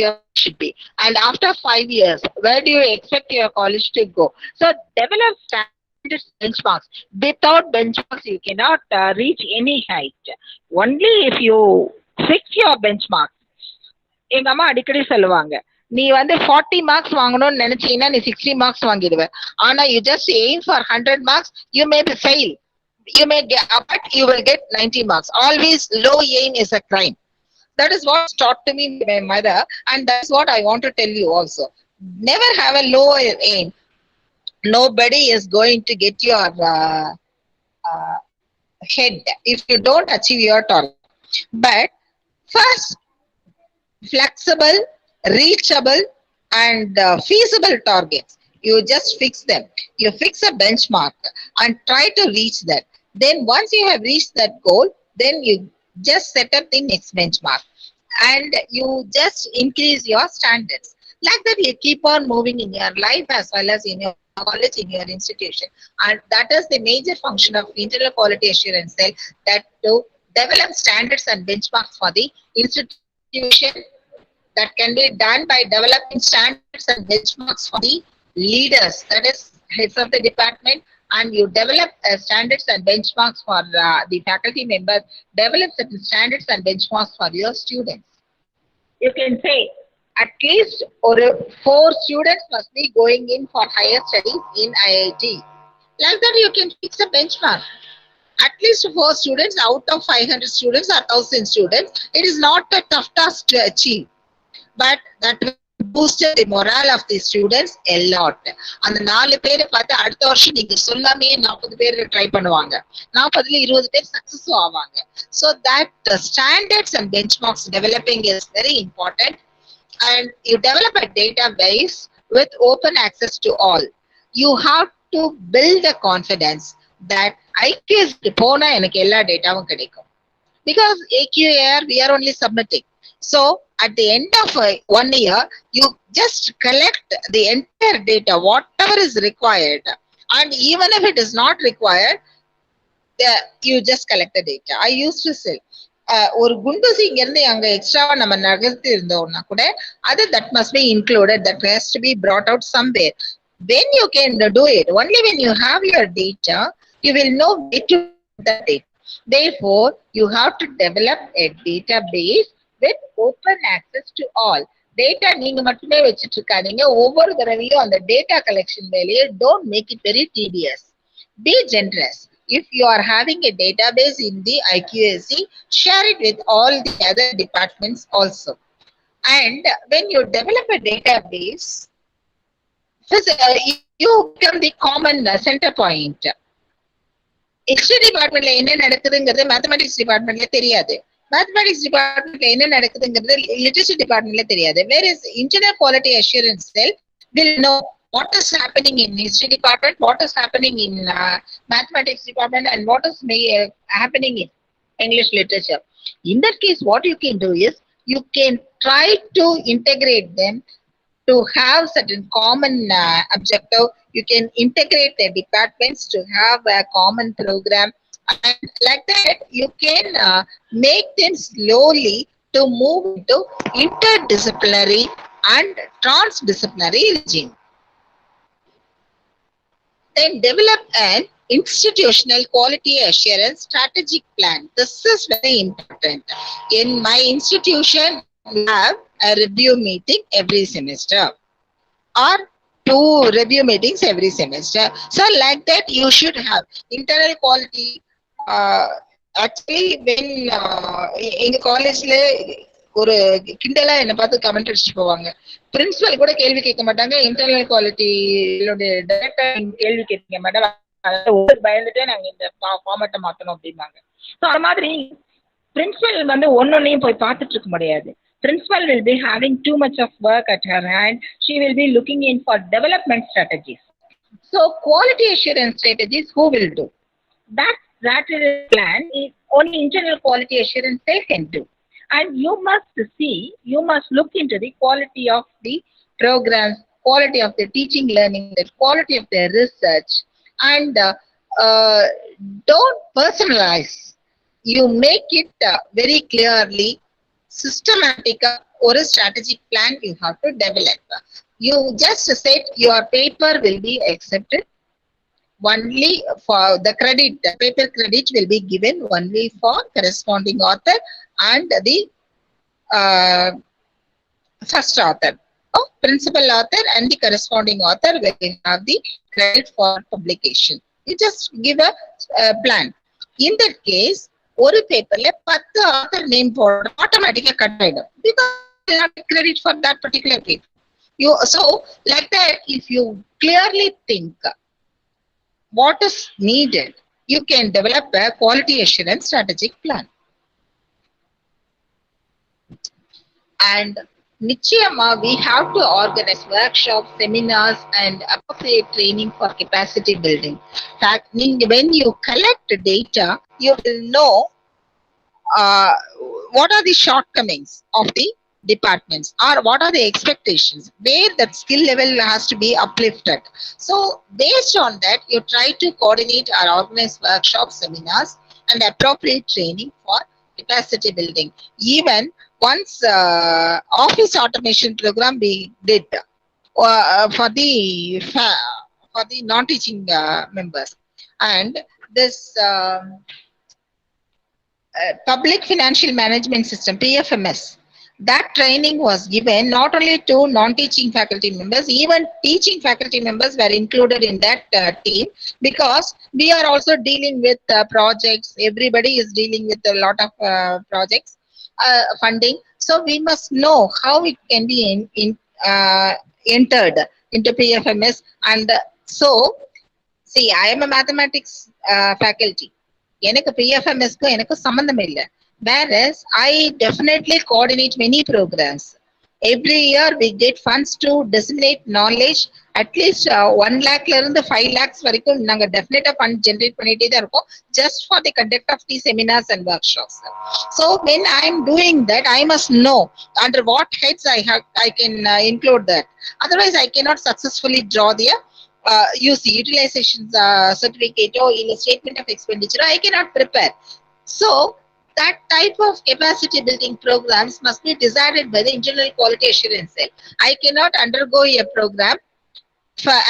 your should be. And after 5 years, where do you expect your college to go? So develop standards. Benchmarks. Without benchmarks, you cannot reach any height. Only if you fix your benchmarks. எங்க அம்மா அடிக்கடி சொல்லுவாங்க, நீ வந்து 40 marks வாங்கணும்னு நினைச்சீங்கன்னா நீ 60 marks வாங்கிடுவ. ஆனா you just aim for 100 marks, you may fail. You may get, but you will get 90 marks. Always low aim is a crime. That is what taught to me by my mother, and that's what I want to tell you also. Never have a low aim. Nobody is going to get your head if you don't achieve your target. But first, flexible, reachable, and feasible targets. You just fix them. You fix a benchmark and try to reach that. Then once you have reached that goal, then you just set up the next benchmark and you just increase your standards. Like that, you keep on moving in your life as well as in your college, in your institution. And that is the major function of internal quality assurance cell, that to develop standards and benchmarks for the institution. That can be done by developing standards and benchmarks for the leaders, that is heads of the department, and you develop standards and benchmarks for the faculty members, develop certain standards and benchmarks for your students. You can say at least 4 students must be going in for higher studies in IIT. Like that, you can fix a benchmark. At least 4 students out of 500 students or 1000 students. It is not a tough task to achieve. but that will boost the morale of the students a lot. அந்த 4 பேரை பார்த்து அடுத்த வருஷம் நீங்க சொல்லாமே 40 பேர் try பண்ணுவாங்க, 40ல 20 பேர் சக்சஸும் ஆவாங்க. So that standards and benchmarks developing is very important, and you develop a database with open access to all. You have to build a confidence that IQAC போனா எனக்கு எல்லா டேட்டாவும் கிடைக்கும். Because AQAR we are only submitting. So at the end of 1 year, you just collect the entire data, whatever is required. And even if it is not required, you just collect the data. I used to say, ஒரு குண்டூசி இங்க இருந்து அங்க எக்ஸ்ட்ராவா நம்ம நகர்த்தி இருந்தோம்னா கூட அது that must be included, that has to be brought out somewhere. When you can do it, only when you have your data, you will know where to put the data. Therefore, you have to develop a database with open access to all. Data நீங்க மட்டுமே வச்சிட்டு இருக்காதீங்க, ஒவ்வொரு தடவையும் அந்த data collection வேலையை don't make it very tedious. Be generous. If you are having a database in the IQAC, share it with all the other departments also. And when you develop a database, you become the common center point. History department என்ன நடக்குதுங்கிறது mathematics டிபார்ட்மெண்ட்ல தெரியாது, mathematics டிபார்ட்மெண்ட்ல என்ன நடக்குதுங்கிறது literature டிபார்ட்மெண்ட்ல தெரியாது. Whereas engineer quality assurance cell will know what is happening in history department, what is happening in mathematics department, and what is happening in English literature. In that case, what you can do is you can try to integrate them to have certain common objective. You can integrate the departments to have a common program, and like that you can make them slowly to move into interdisciplinary and transdisciplinary regime. Then develop an institutional quality assurance strategic plan. This is very important. In my institution, we have a review meeting every semester, or 2 review meetings every semester. So like that, you should have internal quality. Actually, when எங்க காலேஜ்ல ஒரு கிண்டலா என்ன பார்த்து comment அடிச்சுட்டு போவாங்க, principal கூட கேள்வி கேட்க மாட்டாங்க, இன்டர்னல் குவாலிட்டி டைரக்டர் கேள்வி கேட்க மாட்டாங்க, பயந்துட்டே நாங்க இந்த ஃபார்மேட்டை மாத்தணும் அப்படிம்பாங்க. ஸோ அது மாதிரி பிரின்சிபல் வந்து ஒன்னொன்னையும் போய் பார்த்துட்டு இருக்க முடியாது. Principal will be having too much of work at her hand. She will be looking in for development strategies. So quality assurance strategies, who will do? That strategy plan is only internal quality assurance they can do. And you must look into the quality of the programs, quality of the teaching learning, the quality of the research, and don't personalize. You make it very clearly systematic or a strategic plan you have to develop. You just said your paper will be accepted only for the credit. The paper credit will be given only for corresponding author and the first author. Principal author and the corresponding author will have the credit for publication. You just give a plan. In that case, ஒரு பேப்பர்ல 10 author name போட ஆட்டோமேட்டிக்கா cut ஆயிடும், because credit for that particular paper. So like that, if you clearly think what is needed, you can develop a quality assurance strategic plan. And நிச்சயமா we have to organize workshops, seminars, and appropriate training for capacity building. When you collect data, you will know what are the shortcomings of the departments, or what are the expectations, where that skill level has to be uplifted. So based on that, you try to coordinate or organize workshops, seminars, and appropriate training for capacity building. Even once office automation program we did for the non-teaching members, and this public financial management system, PFMS, that training was given not only to non-teaching faculty members, even teaching faculty members were included in that team, because we are also dealing with projects. Everybody is dealing with a lot of projects. funding. So we must know how it can be entered into PFMS. And so, see, I am a mathematics faculty. எனக்கு PFMSக்கு எனக்கு சம்பந்தம் இல்லை. Whereas I definitely coordinate many programs. Every year we get funds to disseminate knowledge. At least 1 lakh ல இருந்து 5 lakhs வரைக்கும் நாங்க டெஃபினட்டா fund generate பண்ணிட்டே தான் இருக்கோம், just for the conduct of the seminars and workshops. So when I am doing that, I must know under what heads I can include that. Otherwise, I cannot successfully draw the UC utilization certificate or in a statement of expenditure. I cannot prepare. So that type of capacity building programs must be decided by the internal quality assurance cell. I cannot undergo a program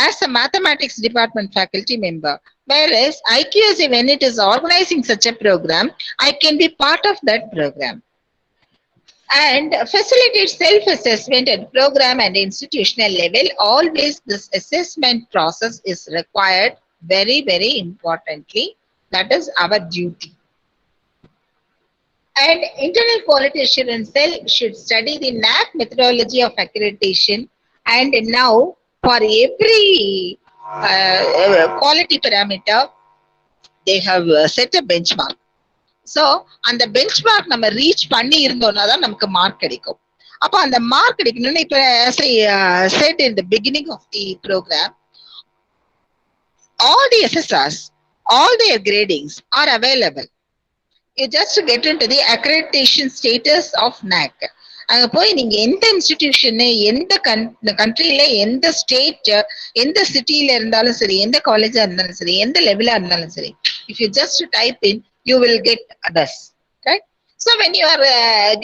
as a mathematics department faculty member. Whereas IQAC, when it is organizing such a program, I can be part of that program and facilitate self-assessment at program and institutional level. Always this assessment process is required very, very importantly. That is our duty. And internal quality assurance cell should study the NAAC methodology of accreditation, and now for every quality parameter they have set a benchmark. So அந்த benchmark நம்ம reach பண்ணி இருந்தோம்னா தான் நமக்கு mark கிடைக்கும். அப்போ அந்த mark கிடைக்கணும்னு இப்போ as I said in the beginning of the program, all the SSRs, all their gradings are available. You just get into the accreditation status of NAAC. அங்க போய் நீங்க எந்த இன்ஸ்டிடியூஷன், எந்த கண்ட்ரில, எந்த ஸ்டேட், எந்த சிட்டில இருந்தாலும் சரி, எந்த காலேஜா இருந்தாலும் சரி, எந்த லெவலா இருந்தாலும் சரி, if you just type in, you will get others, right? So when you are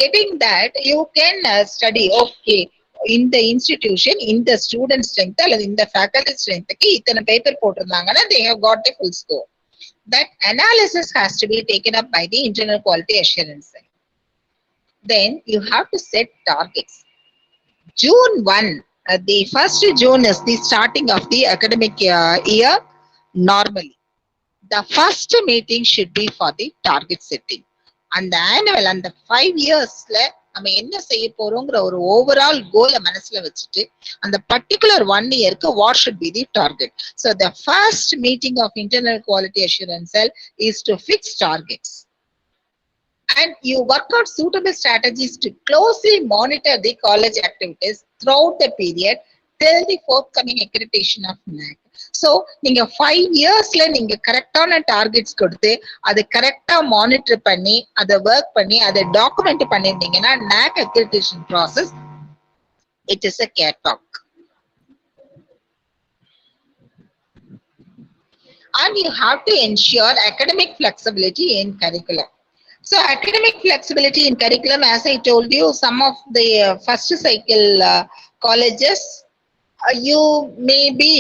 getting that, you can study, okay, in the institution, in the student strength அல்லது in the faculty strength இத்தனை paper போட்டிருந்தாங்கன்னா they have got the full score. That analysis has to be taken up by the internal quality assurance. Then you have to set targets. June 1, the 1st June is the starting of the academic year normally. The first meeting should be for the target setting. And the annual and the 5 years நம்ம என்ன செய்ய போறோங்கிற ஒரு overall கோலை மனசுல வச்சுட்டு அந்த particular 1 இயருக்கு what should be the target. So the first meeting of internal quality assurance cell is to fix targets. And you work out suitable strategies to closely monitor the college activities throughout the period till the forthcoming accreditation of NAAC. So, நீங்க 5 yearsல நீங்க கரெக்டான targets கொடுத்து அதை கரெக்டா monitor பண்ணி அதை work பண்ணி அதை document பண்ணிருந்தீங்கன்னா NAAC accreditation process, it is a catwalk. And you have to ensure academic flexibility in curriculum. So academic flexibility in curriculum, as I told you, some of the first cycle colleges, you may be,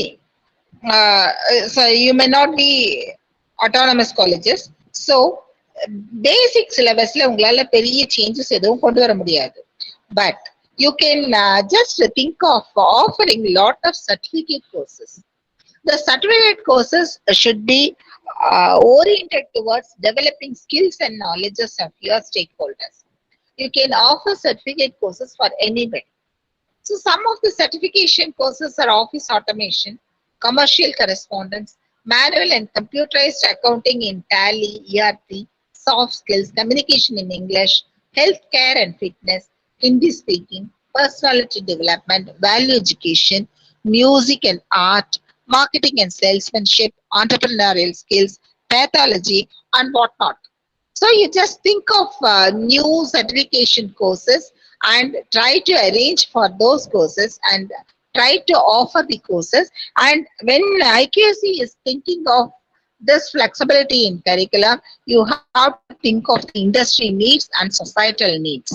so you may not be autonomous colleges. So basic syllabus la ungala periya changes edhum kondu vara mudiyadhu. But you can just think of offering lot of certificate courses. The certificate courses should be oriented towards developing skills and knowledges of your stakeholders. You can offer certificate courses for anybody. So some of the certification courses are office automation, commercial correspondence, manual and computerized accounting in Tally, ERP, soft skills, communication in English, healthcare and fitness, Hindi speaking, personality development, value education, music and art, marketing and salesmanship, entrepreneurial skills, pathology, and whatnot. So you just think of new certification courses and try to arrange for those courses and try to offer the courses. And when IQAC is thinking of this flexibility in curriculum, you have to think of the industry needs and societal needs.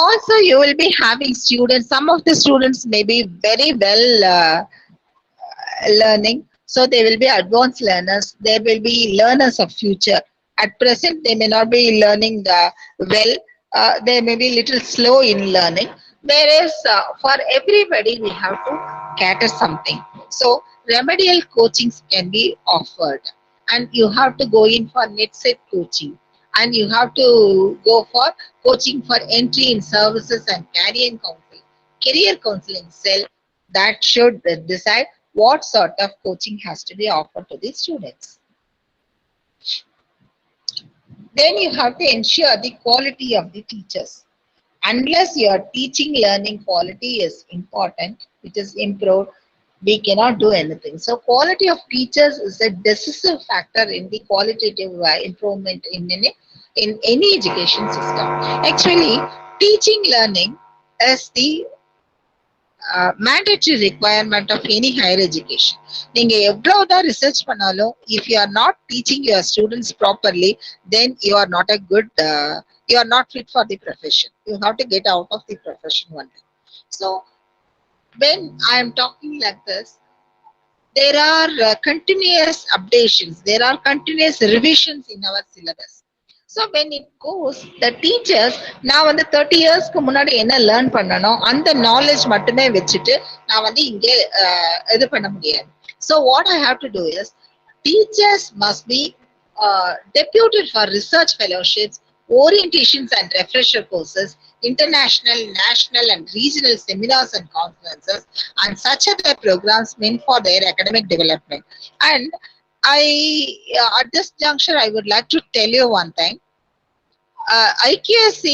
Also, you will be having students. Some of the students may be very well learning, so they will be advanced learners. They will be learners of future. At present, they may not be learning well. They may be little slow in learning. Whereas for everybody, we have to cater something. So remedial coachings can be offered. and you have to go in for net set coaching, and you have to go for coaching for entry in services and career counseling cell that should decide what sort of coaching has to be offered to the students. Then you have to ensure the quality of the teachers. Unless your teaching learning quality is important, it is improved, we cannot do anything. So quality of teachers is a decisive factor in the qualitative improvement in any education system. Actually, teaching learning is the mandatory requirement of any higher education. நீங்க எவ்வளவுதான் research பண்ணாலும் if you are not teaching your students properly, then you are not a good you are not fit for the profession. You have to get out of the profession one day. So when I am talking like this, there are continuous updations, there are continuous revisions in our syllabus. So when it goes, the teachers நான் வந்து 30 இயர்ஸ்க்கு முன்னாடி என்ன learn பண்ணனோ அந்த knowledge மட்டுமே வச்சுட்டு நான் வந்து இங்கே இது பண்ண முடியாது. So what I have to do is teachers must be deputed for research fellowships, orientations and refresher courses, international, national and regional seminars and conferences, and such other programs meant for their academic development. And at this juncture, I would like to tell you one thing. IQAC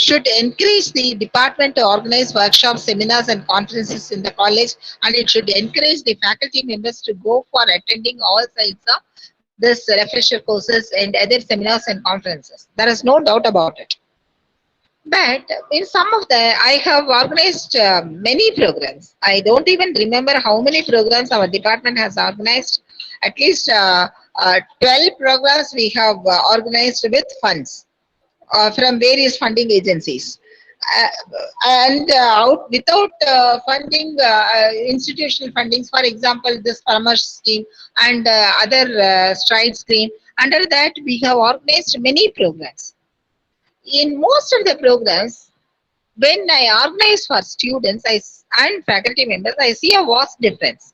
should encourage the department to organize workshops, seminars, and conferences in the college, and it should encourage the faculty members to go for attending all sides of this refresher courses and other seminars and conferences. There is no doubt about it. But in some of the, I have organized many programs. I don't even remember how many programs our department has organized. At least 12 programs we have organized with funds from various funding agencies. And without funding, institutional fundings, for example, this Paramarsh scheme and other stride scheme, under that we have organized many programs. In most of the programs, when I organize for students and faculty members, I see a vast difference.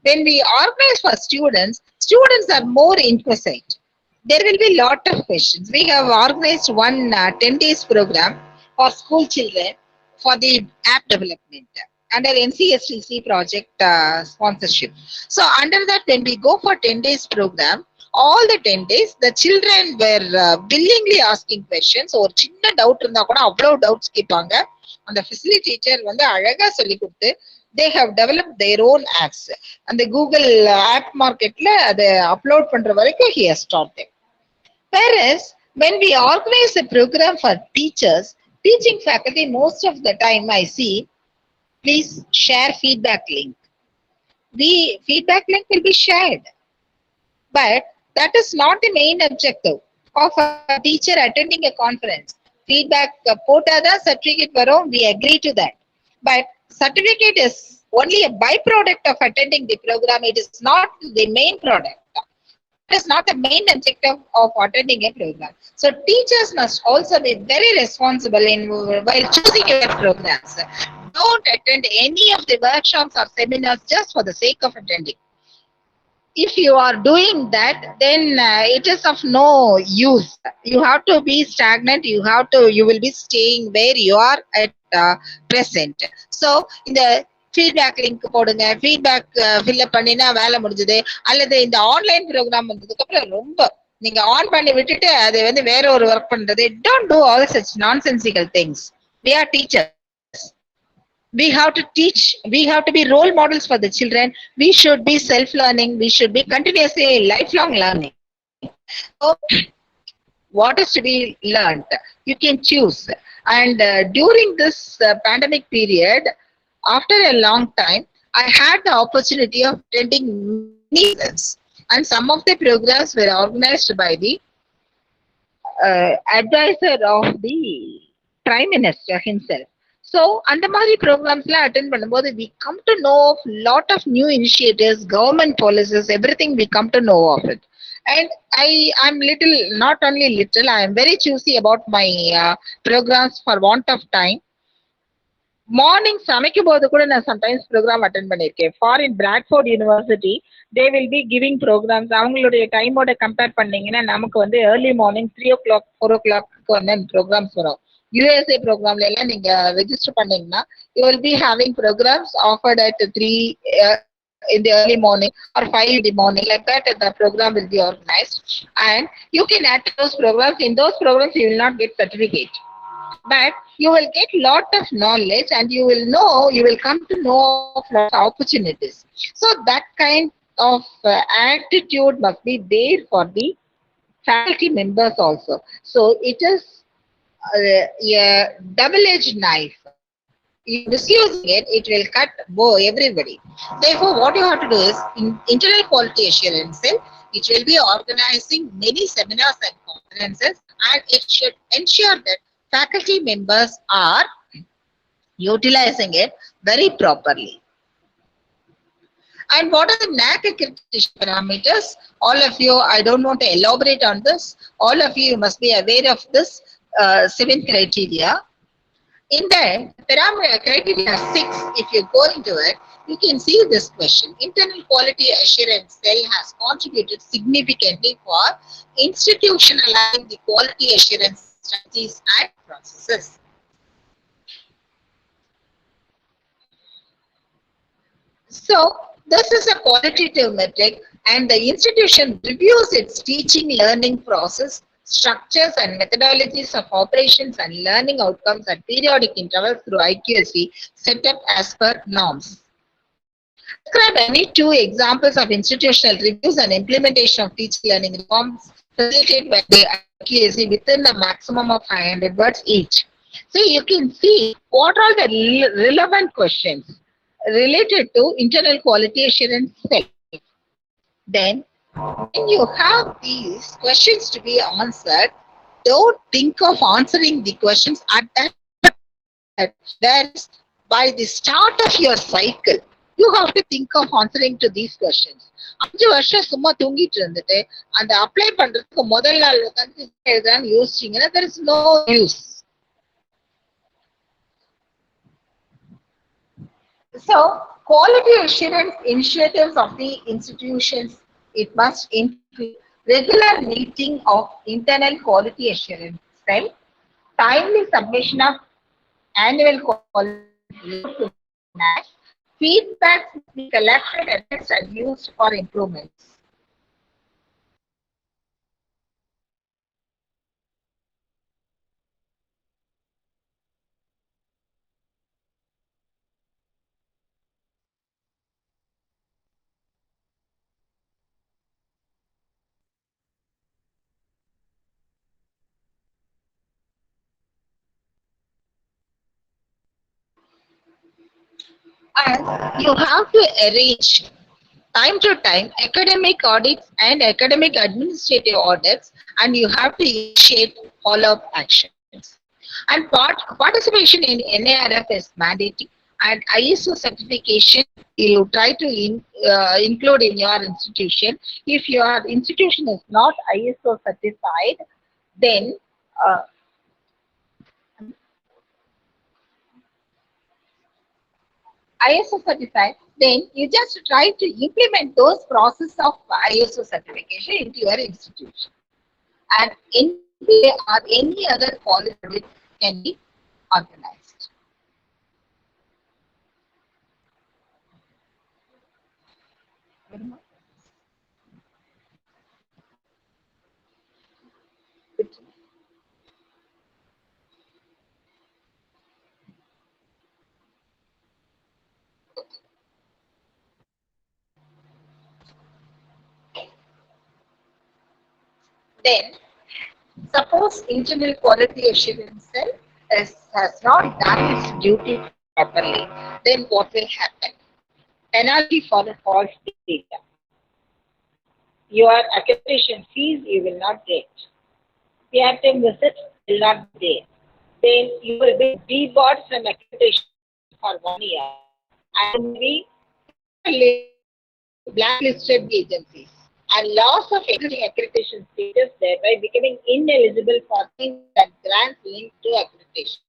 When we organize for students, students are more inquisitive. There will be a lot of questions. We have organized one 10 days program for school children for the app development under NCSTC project sponsorship. So under that, when we go for 10 days program, all the 10 days, the children were willingly asking questions. ஒரு சின்ன doubt இருந்தா கூட அவ்வளவு doubts கேட்பாங்க. அந்த facilitator வந்து அழகா சொல்லி கொடுத்து they have developed their own apps. And the Google app marketல அதை அப்லோட் பண்ற வரைக்கும் he has taught them. Whereas when we organize a program for teachers, teaching faculty, most of the time I see, please share feedback link. The feedback link will be shared. But that is not the main objective of a teacher attending a conference. Feedback போட்டாதா certificate வரும், we agree to that. But certificate is only a byproduct of attending the program. It is not the main product. It is not the main objective of attending a program. So teachers must also be very responsible while choosing your programs. Don't attend any of the workshops or seminars just for the sake of attending. If you are doing that, then it is of no use. You have to be stagnant. You will be staying where you are at present. So in the feedback link போடுங்க, feedback fill up பண்ணினா வேலை முடிஞ்சது. அல்லது இந்த online program வந்ததுக்கு அப்புறம் ரொம்ப நீங்க ஆன் பண்ணி விட்டுட்டு அதை வந்து வேற ஒரு ஒர்க் பண்றது. Don't do all such nonsensical things. We are teachers. We have to teach, we have to be role models for the children. We should be self-learning, we should be continuously lifelong learning. So what is to be learned? You can choose. And during this pandemic period, after a long time, I had the opportunity of attending many events. And some of the programs were organized by the advisor of the Prime Minister himself. So, அந்த மாதிரி ப்ரோக்ராம்ஸ்லாம் attend பண்ணும்போது we come to know of lot of new initiatives, government policies, everything we come to know of it. And I'm little, not only little, I am very choosy about my programs for want of time. Morning சமைக்கும் போது கூட நான் sometimes program attend பண்ணியிருக்கேன். Foreign Bradford university they will be giving programs. அவங்களுடைய டைமோட compare பண்ணீங்கன்னா நமக்கு வந்து ஏர்லி மார்னிங் 3 o'clock 4 o'clock வந்து ப்ரோக்ராம்ஸ் வரும். யுஎஸ்ஏ ப்ரோக்ராம்ல எல்லாம் நீங்க ரெஜிஸ்டர் பண்ணீங்கன்னா you will be having programs offered at 3 in the early morning or 5 in the morning. Like that, the program will be organized, and you can attend those programs. In those programs, you will not get certificate, but you will get lot of knowledge, and you will come to know of lot of opportunities. So that kind of attitude must be there for the faculty members also. So it is a double-edged knife. You misusing it, it will cut everybody. Therefore, what you have to do is in internal quality assurance cell, it will be organizing many seminars and conferences, and it should ensure that faculty members are utilizing it very properly. And what are the NAC accreditation parameters? All of you, I don't want to elaborate on this. All of you must be aware of this 7 criteria. In that, criteria 6, if you go into it, you can see this question. Internal quality assurance cell has contributed significantly for institutionalizing the quality assurance strategies and processes. So, this is a qualitative metric, and the institution reviews its teaching learning process, structures and methodologies of operations and learning outcomes at periodic intervals through IQAC set up as per norms. Describe any 2 examples of institutional reviews and implementation of teaching learning reforms facilitated by the IQAC within a maximum of 500 words each. So you can see what are the relevant questions related to internal quality assurance cell. Then, when you have these questions to be answered, don't think of answering the questions at that. That is, by the start of your cycle, you have to think of answering to these questions. 5 வருஷம் சும்மா தூங்கிட்டு இருந்துட்டு அந்த apply பண்றதுக்கு முதல் நாள் உட்காந்து எழுதான்னு யோசிச்சீங்கன்னா there is no use. So, quality assurance initiatives of the institutions, it must include regular meeting of internal quality assurance cell, timely submission of annual quality report, feedback must be collected, assessed and used for improvements. And you have to arrange time to time academic audits and academic administrative audits, and you have to initiate follow-up actions. And participation in NARF is mandatory, and ISO certification you try to include in your institution. If your institution is not ISO certified, then ISO certified, then you just try to implement those process of ISO certification into your institution. And NPA or any other quality audit can be organized. Then, suppose internal quality assurance cell has not done its duty properly, then what will happen? Penalty for the false data. Your accreditation fees you will not get. PRTM visits will not be there. Then you will be debarred from accreditation for 1 year and be blacklisted agencies, and loss of existing accreditation status, thereby becoming ineligible for things and grants linked to accreditation.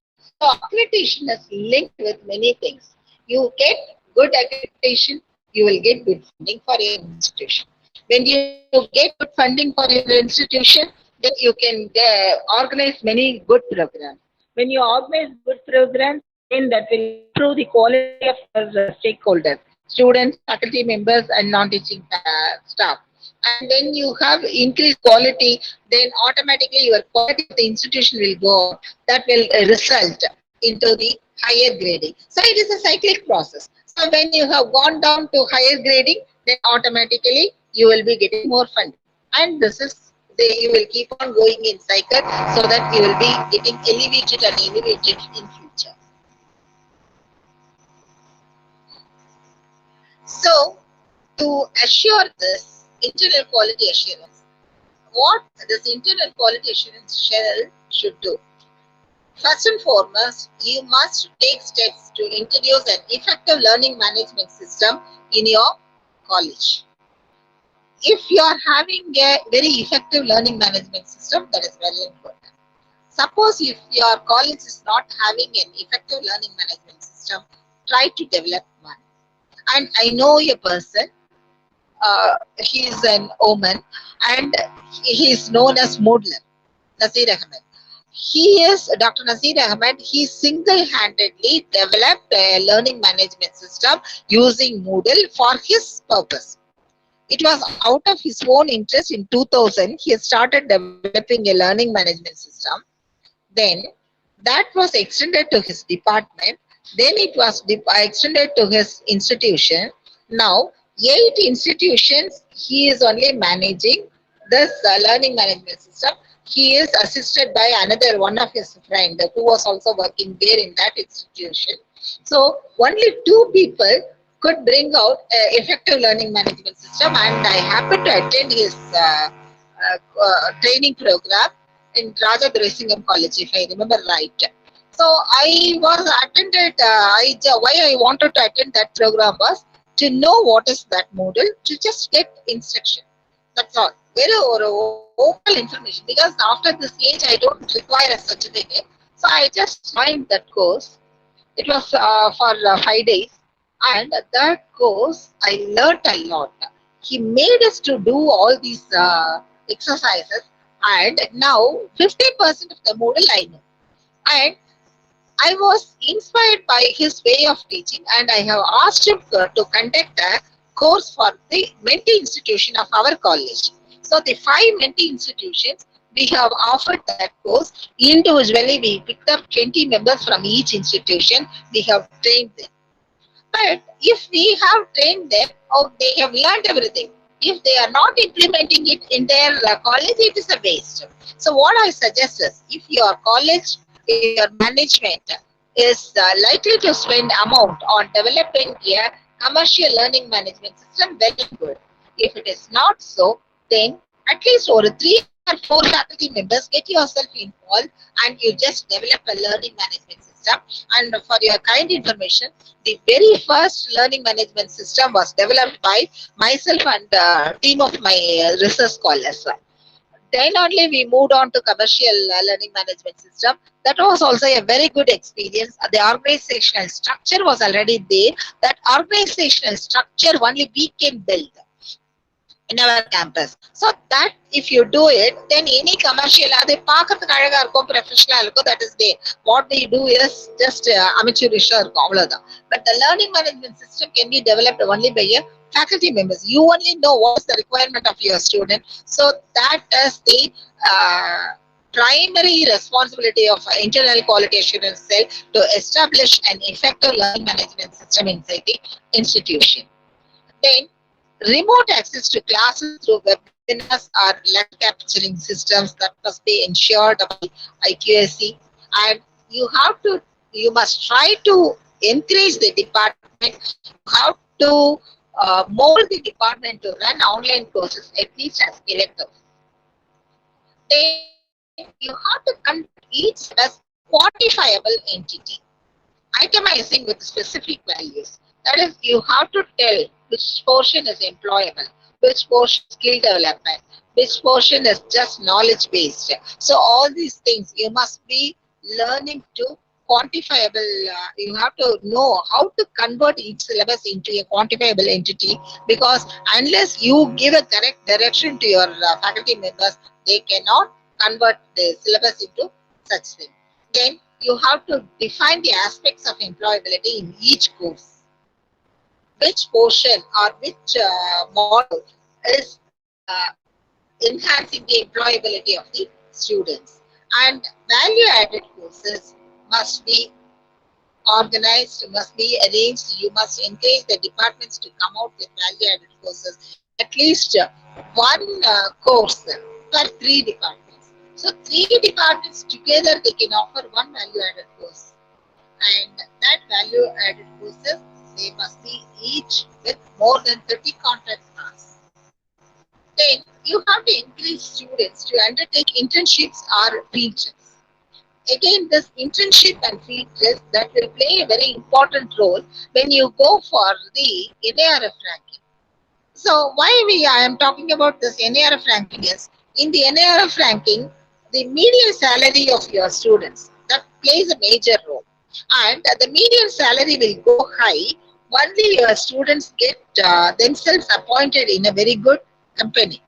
So accreditation is linked with many things. You get good accreditation, you will get good funding for your institution. When you get good funding for your institution, then you can organize many good programs. When you organize good programs, then that will improve the quality of your stakeholders, students, faculty members, and non-teaching staff. And when you have increased quality, then automatically your quality of the institution will go up. That will result into the higher grading. So it is a cyclic process. So when you have gone down to higher grading, then automatically you will be getting more funding. And this is you will keep on going in cycle so that you will be getting elevated and elevated in future. So to assure this internal quality assurance, what this internal quality assurance shell should do? First and foremost, you must take steps to introduce an effective learning management system in your college. If you are having a very effective learning management system, that is very important. Suppose if your college is not having an effective learning management system, try to develop one. And I know a person, he is an Oman, and he is known as Moodler, Nasir Ahmed. He is Dr. Nasir Ahmed. He single-handedly developed a learning management system using Moodle for his purpose. It was out of his own interest in 2000. He started developing a learning management system. Then that was extended to his department. Then it was extended to his institution. Now, 8 institutions he is only managing this learning management system. He is assisted by another one of his friend who was also working there in that institution. So only 2 people could bring out an effective learning management system, and I happened to attend his training program in Raja Dresingham College, if I remember right. So I was attended. Why I wanted to attend that program was to know what is that model, to just get instruction. That's all. Very open information, because after this age I don't require such a thing. So I just joined that course. It was for 5 days, and that course I learnt a lot. He made us to do all these exercises, and now 50% of the model I know. And I was inspired by his way of teaching, and I have asked him to conduct a course for the mentee institution of our college. So the 5 mentee institutions, we have offered that course. Individually, we picked up 20 members from each institution. We have trained them. But if we have trained them, or they have learned everything, if they are not implementing it in their college, it is a waste. So what I suggest is, if your college, if your management is likely to spend amount on developing a commercial learning management system, very good. If it is not so, then at least over 3 or 4 faculty members, get yourself involved, and you just develop a learning management system. And for your kind information, the very first learning management system was developed by myself and team of my research scholars. Then only we moved on to commercial learning management system. That was also a very good experience. The organizational structure was already there. That organizational structure only we can build in our campus. So that if you do it, then any commercial, professional, that is there. What they do is just amateurish. But the learning management system can be developed only by a faculty members. You only know what is the requirement of your student. So that is the primary responsibility of internal quality assurance cell, to establish an effective learning management system inside the institution. Then remote access to classes through webinars or lecture capturing systems, that must be ensured by IQAC. And you must try to encourage the department. You have to mold the department to run online courses, at least as electives. Then you have to conduct each as quantifiable entity, itemizing with specific values. That is, you have to tell which portion is employable, which portion is skill development, which portion is just knowledge based. So all these things you must be learning to quantifiable, you have to know how to convert each syllabus into a quantifiable entity, because unless you give a correct direction to your faculty members, they cannot convert the syllabus into such thing. Then you have to define the aspects of employability in each course. Which portion or which model is enhancing the employability of the students. And value-added courses must be organized, must be arranged. You must encourage the departments to come out with value-added courses. At least one course per 3 departments. So 3 departments together, they can offer one value-added course. And that value-added courses, they must be each with more than 30 contract hours. Then you have to encourage students to undertake internships or field trips. Again, this internship and field trips, that will play a very important role when you go for the NARF ranking. So why I am talking about this NARF ranking is, in the NARF ranking, the median salary of your students, that plays a major role. And the median salary will go high only your students get themselves appointed in a very good company.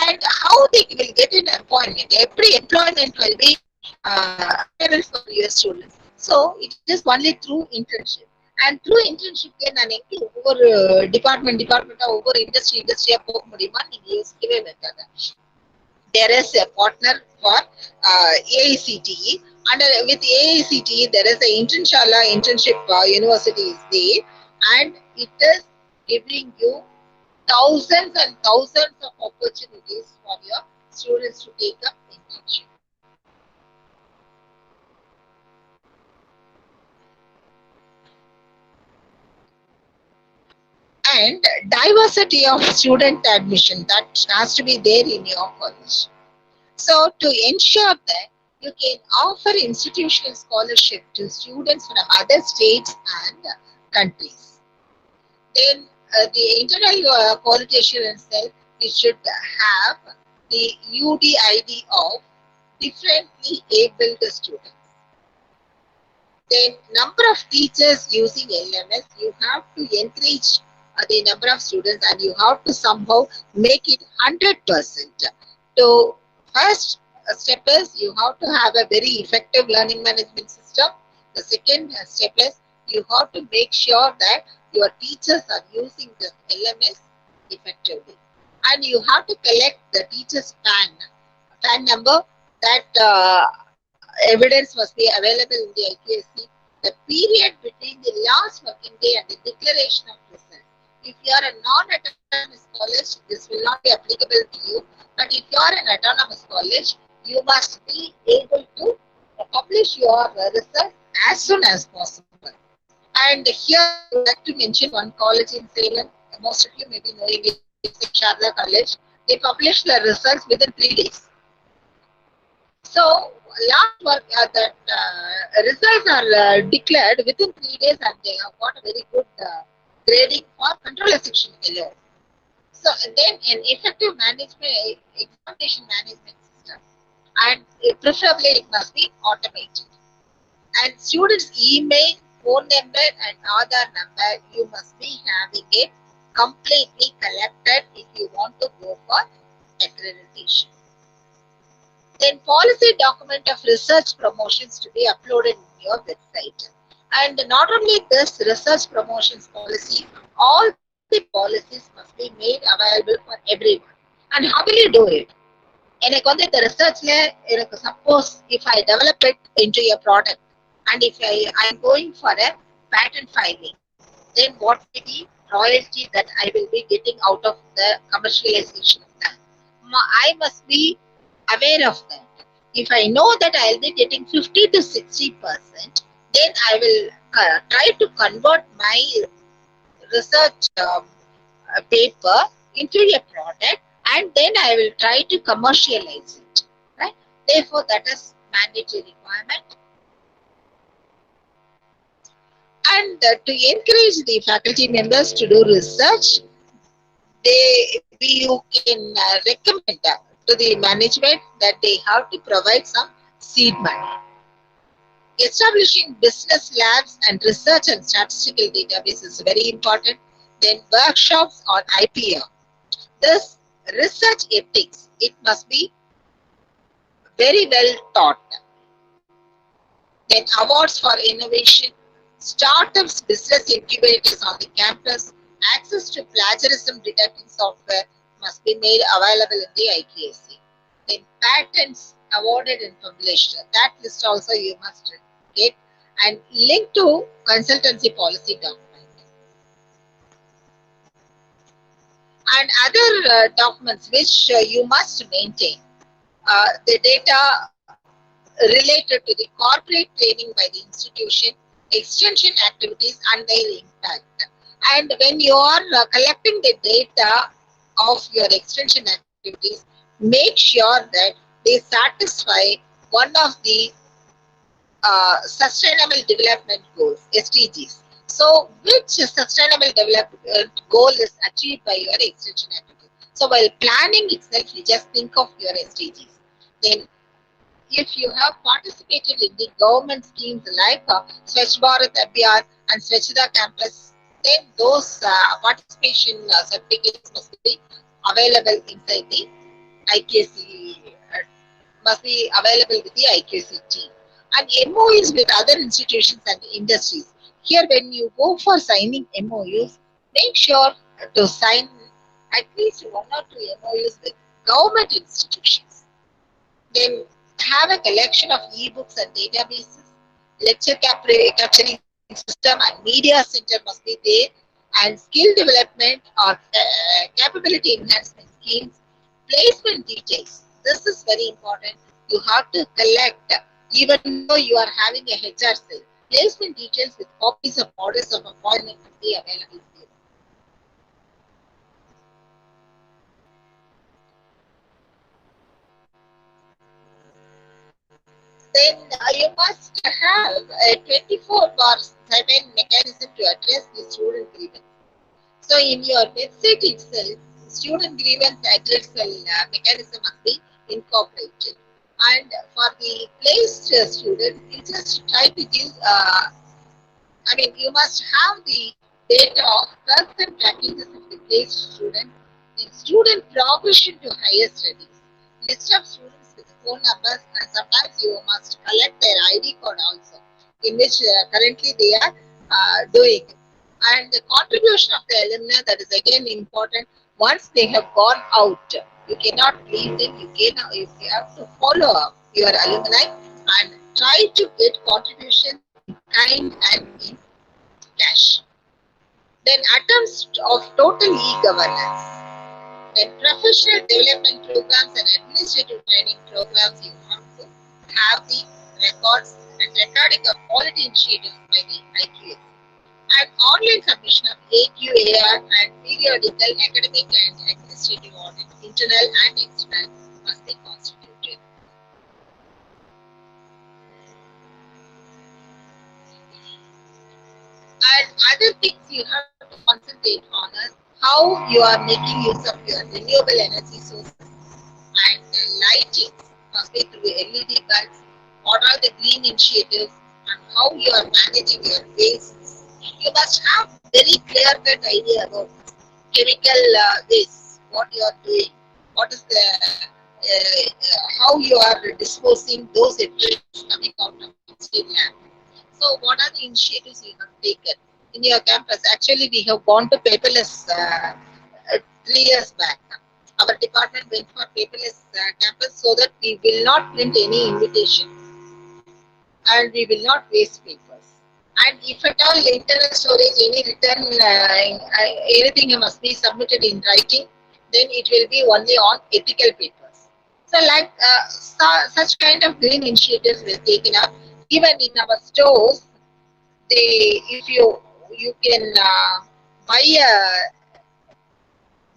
And how they will get an appointment? Every employment will be available for your students. So it is only through internship. And through internship, over department, over industry, there is a partner for AICTE. And with AICTE, there is a internship university is there, and it is giving you thousands and thousands of opportunities for your students to take up internship. And diversity of student admission, that has to be there in your college. So to ensure that you can offer institutional scholarship to students from other states and countries. Then the internal quality assurance cell, it should have the UDID of differently abled students. Then number of teachers using LMS, you have to encourage the number of students, and you have to somehow make it 100%. So first step is, you have to have a very effective learning management system. The second step is, you have to make sure that your teachers are using the LMS effectively. And you have to collect the teacher's PAN number. That evidence must be available in the IQAC. The period between the last working day and the declaration of results. If you are a non-autonomous college, this will not be applicable to you. But if you are an autonomous college, you must be able to publish your results as soon as possible. And here I would like to mention one college in Salem. Most of you may be knowing it. It's Sharda College. They publish the results within 3 days. So last work, that results are declared within 3 days, and they have got a very good grading for controller section alone. So then an effective management, examination management system, and preferably it must be automated. And students' email, phone number and Aadhaar number, you must be having it completely collected if you want to go for accreditation. Then policy document of research promotions to be uploaded in your website. And not only this research promotions policy, all the policies must be made available for everyone. And how will you do it? எனக்கு வந்து இந்த ரிசர்ச்ல எனக்கு suppose if I develop it into a product, and if I am going for a patent filing, then what will be royalty that I will be getting out of the commercialization of that? I must be aware of that. If I know that I will be getting 50 to 60%, then I will try to convert my research paper into a product, and then I will try to commercialize it. Right? Therefore, that is mandatory requirement. And to encourage the faculty members to do research, you can recommend to the management that they have to provide some seed money. Establishing business labs and research and statistical database is very important. Then workshops on IPO. This research ethics, it must be very well taught. Then awards for innovation, startups, business incubators on the campus, access to plagiarism detecting software must be made available in the IQAC. Then patents awarded and published, that list also you must get, and link to consultancy policy document. And other documents which you must maintain, the data related to the corporate training by the institution, extension activities and their impact. And when you are collecting the data of your extension activities, make sure that they satisfy one of the Sustainable Development Goals, SDGs. So, which sustainable development goal is achieved by your extension activity? So, while planning itself, you just think of your SDGs. Then, if you have participated in the government schemes like Swachh Bharat Abhiyan and Swachhata Campus, then those participation certificates must be available inside the IKC, must be available with the IKC team. And MOUs with other institutions and industries. Here, when you go for signing MOUs, make sure to sign at least one or two MOUs with government institutions. Then have a collection of e-books and databases, lecture capturing system and media center must be there, and skill development or capability enhancement schemes, placement details. This is very important. You have to collect, even though you are having a HR cell, placement details with copies of orders of appointment will be available here. Then you must have a 24/7 mechanism to address the student grievance. So in your website itself, student grievance addressal mechanism must be incorporated. And for the placed student, you just try to give, you must have the data of person practices of the placed student, the student progression to higher studies, list of students with phone numbers, and sometimes you must collect their ID code also, in which currently they are doing. And the contribution of the alumni, that is again important. Once they have gone out, you cannot leave them. You have to follow up your alumni and try to get contributions in kind and in cash. Then attempts of total e-governance. Then professional development programs and administrative training programs, you have to have the records and recording of quality initiatives by the IQAC. And online submission of AQAR and periodical academic and administrative audit, internal and external, must be constituted. And other things you have to concentrate on is how you are making use of your renewable energy sources, and lighting must be through LED bulbs. What are the green initiatives and how you are managing your waste? You must have very clear-cut idea about chemical waste, what you are doing, what is the how you are disposing those effluents coming out of state lab. So, what are the initiatives you have taken in your campus? Actually, we have gone to paperless 3 years back. Our department went for paperless campus so that we will not print any invitation and we will not waste papers. And if at all internal storage, any written anything must be submitted in writing, then it will be only on ethical papers. So, like such kind of green initiatives were taken up. Even in our stores, if you can buy a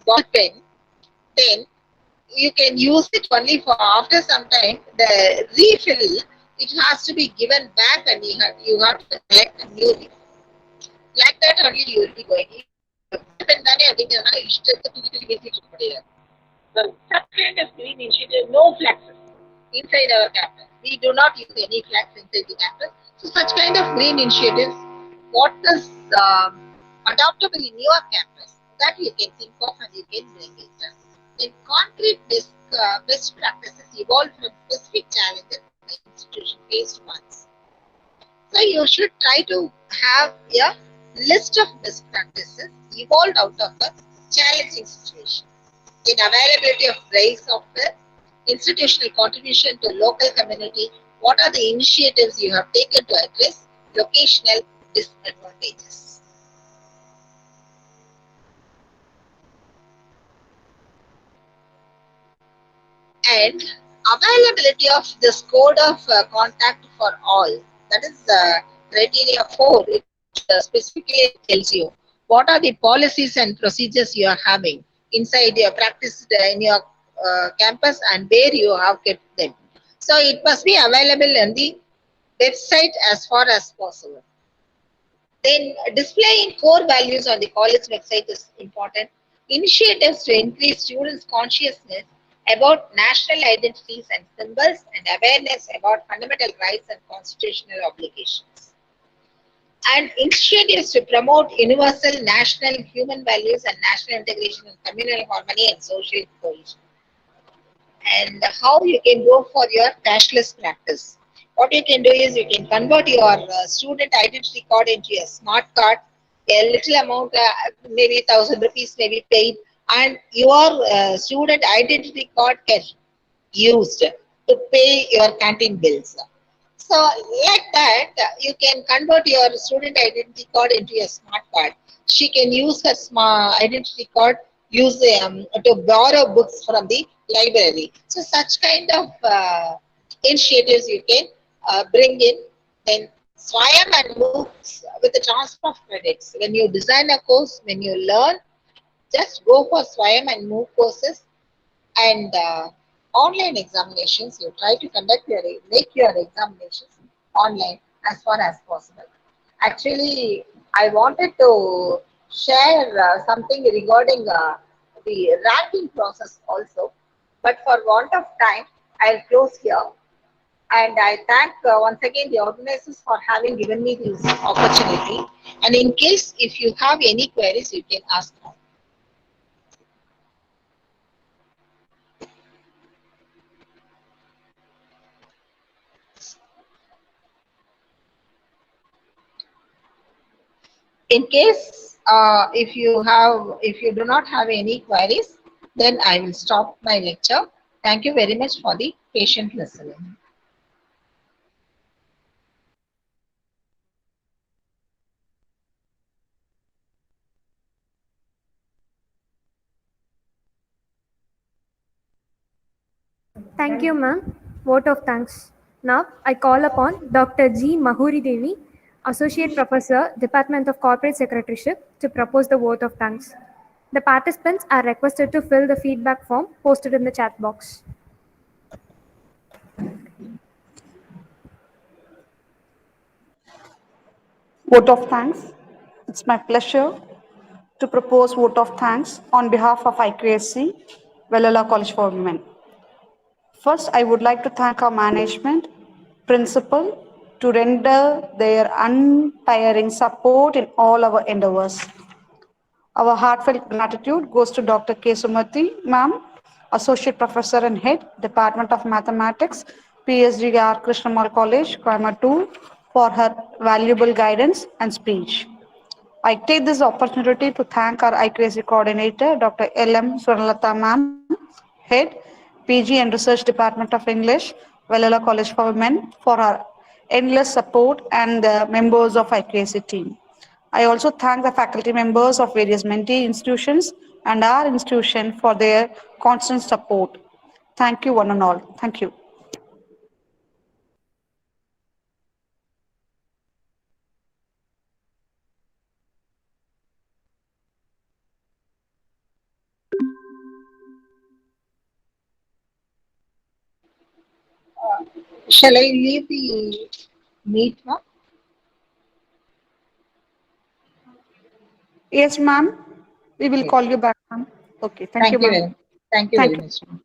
ball pen, then you can use it only for after some time. The refill, it has to be given back, and you have to collect a new refill. Like that only you will be going. So such kind of green initiative, no flaxes. inside our campus. We do not use any flags inside the campus. So such kind of green initiatives, what is adoptable in your campus, that you can think of and you can bring it down. Then concrete best practices evolve from specific challenges the institution faced once. So you should try to have a list of best practices evolved out of a challenging situation. In availability of dry software, institutional contribution to local community, what are the initiatives you have taken to address locational disadvantages? And availability of this code of contact for all. That is criteria 4. It specifically tells you what are the policies and procedures you are having inside your practice in your campus and where you have kept them. So it must be available on the website as far as possible. Then displaying core values on the college website is important. Initiatives to increase students' consciousness about national identities and symbols and awareness about fundamental rights and constitutional obligations. And initiatives to promote universal national human values and national integration and communal harmony and social cohesion. And how you can go for your cashless practice. What you can do is you can convert your student identity card into a smart card. A little amount, maybe 1,000 rupees may be paid, and your student identity card can used to pay your canteen bills. So like that, you can convert your student identity card into a smart card. She can use her smart identity card to borrow books from the library. So such kind of initiatives you can bring in. Then Swayam and MOOCs with the transfer of credits. When you design a course, when you learn, just go for Swayam and MOOC courses. And online examinations, you try to make your examinations online as far as possible. Actually, I wanted to share something regarding the ranking process also, but for want of time, I'll close here. And I thank once again the organizers for having given me this opportunity. And in case if you have any queries, you can ask now. In case if you do not have any queries, then I will stop my lecture. Thank you very much for the patient listening. Thank you, ma'am. Vote of thanks. Now, I call upon Dr. G. Mahuri Devi, Associate Professor, Department of Corporate Secretaryship, to propose the vote of thanks. The participants are requested to fill the feedback form posted in the chat box. Vote of thanks. It's my pleasure to propose vote of thanks on behalf of IQAC, Velala College for Women. First, I would like to thank our management, principal, to render their untiring support in all our endeavors. Our heartfelt gratitude goes to Dr. K. Sumati, ma'am, Associate Professor and Head, Department of Mathematics, PSGR Krishnamal College, Coimbatore, for her valuable guidance and speech. I take this opportunity to thank our IQAC coordinator, Dr. L.M. Swarnalata ma'am, Head, PG and Research Department of English, Velala College for Women, for her endless support and the members of IQAC team. I also thank the faculty members of various mentee institutions and our institution for their constant support. Thank you one and all. Thank you. Shall I leave the meet now? Yes, ma'am. We will call you back, ma'am. Okay. Thank you, ma'am. Thank you Thank very you. much.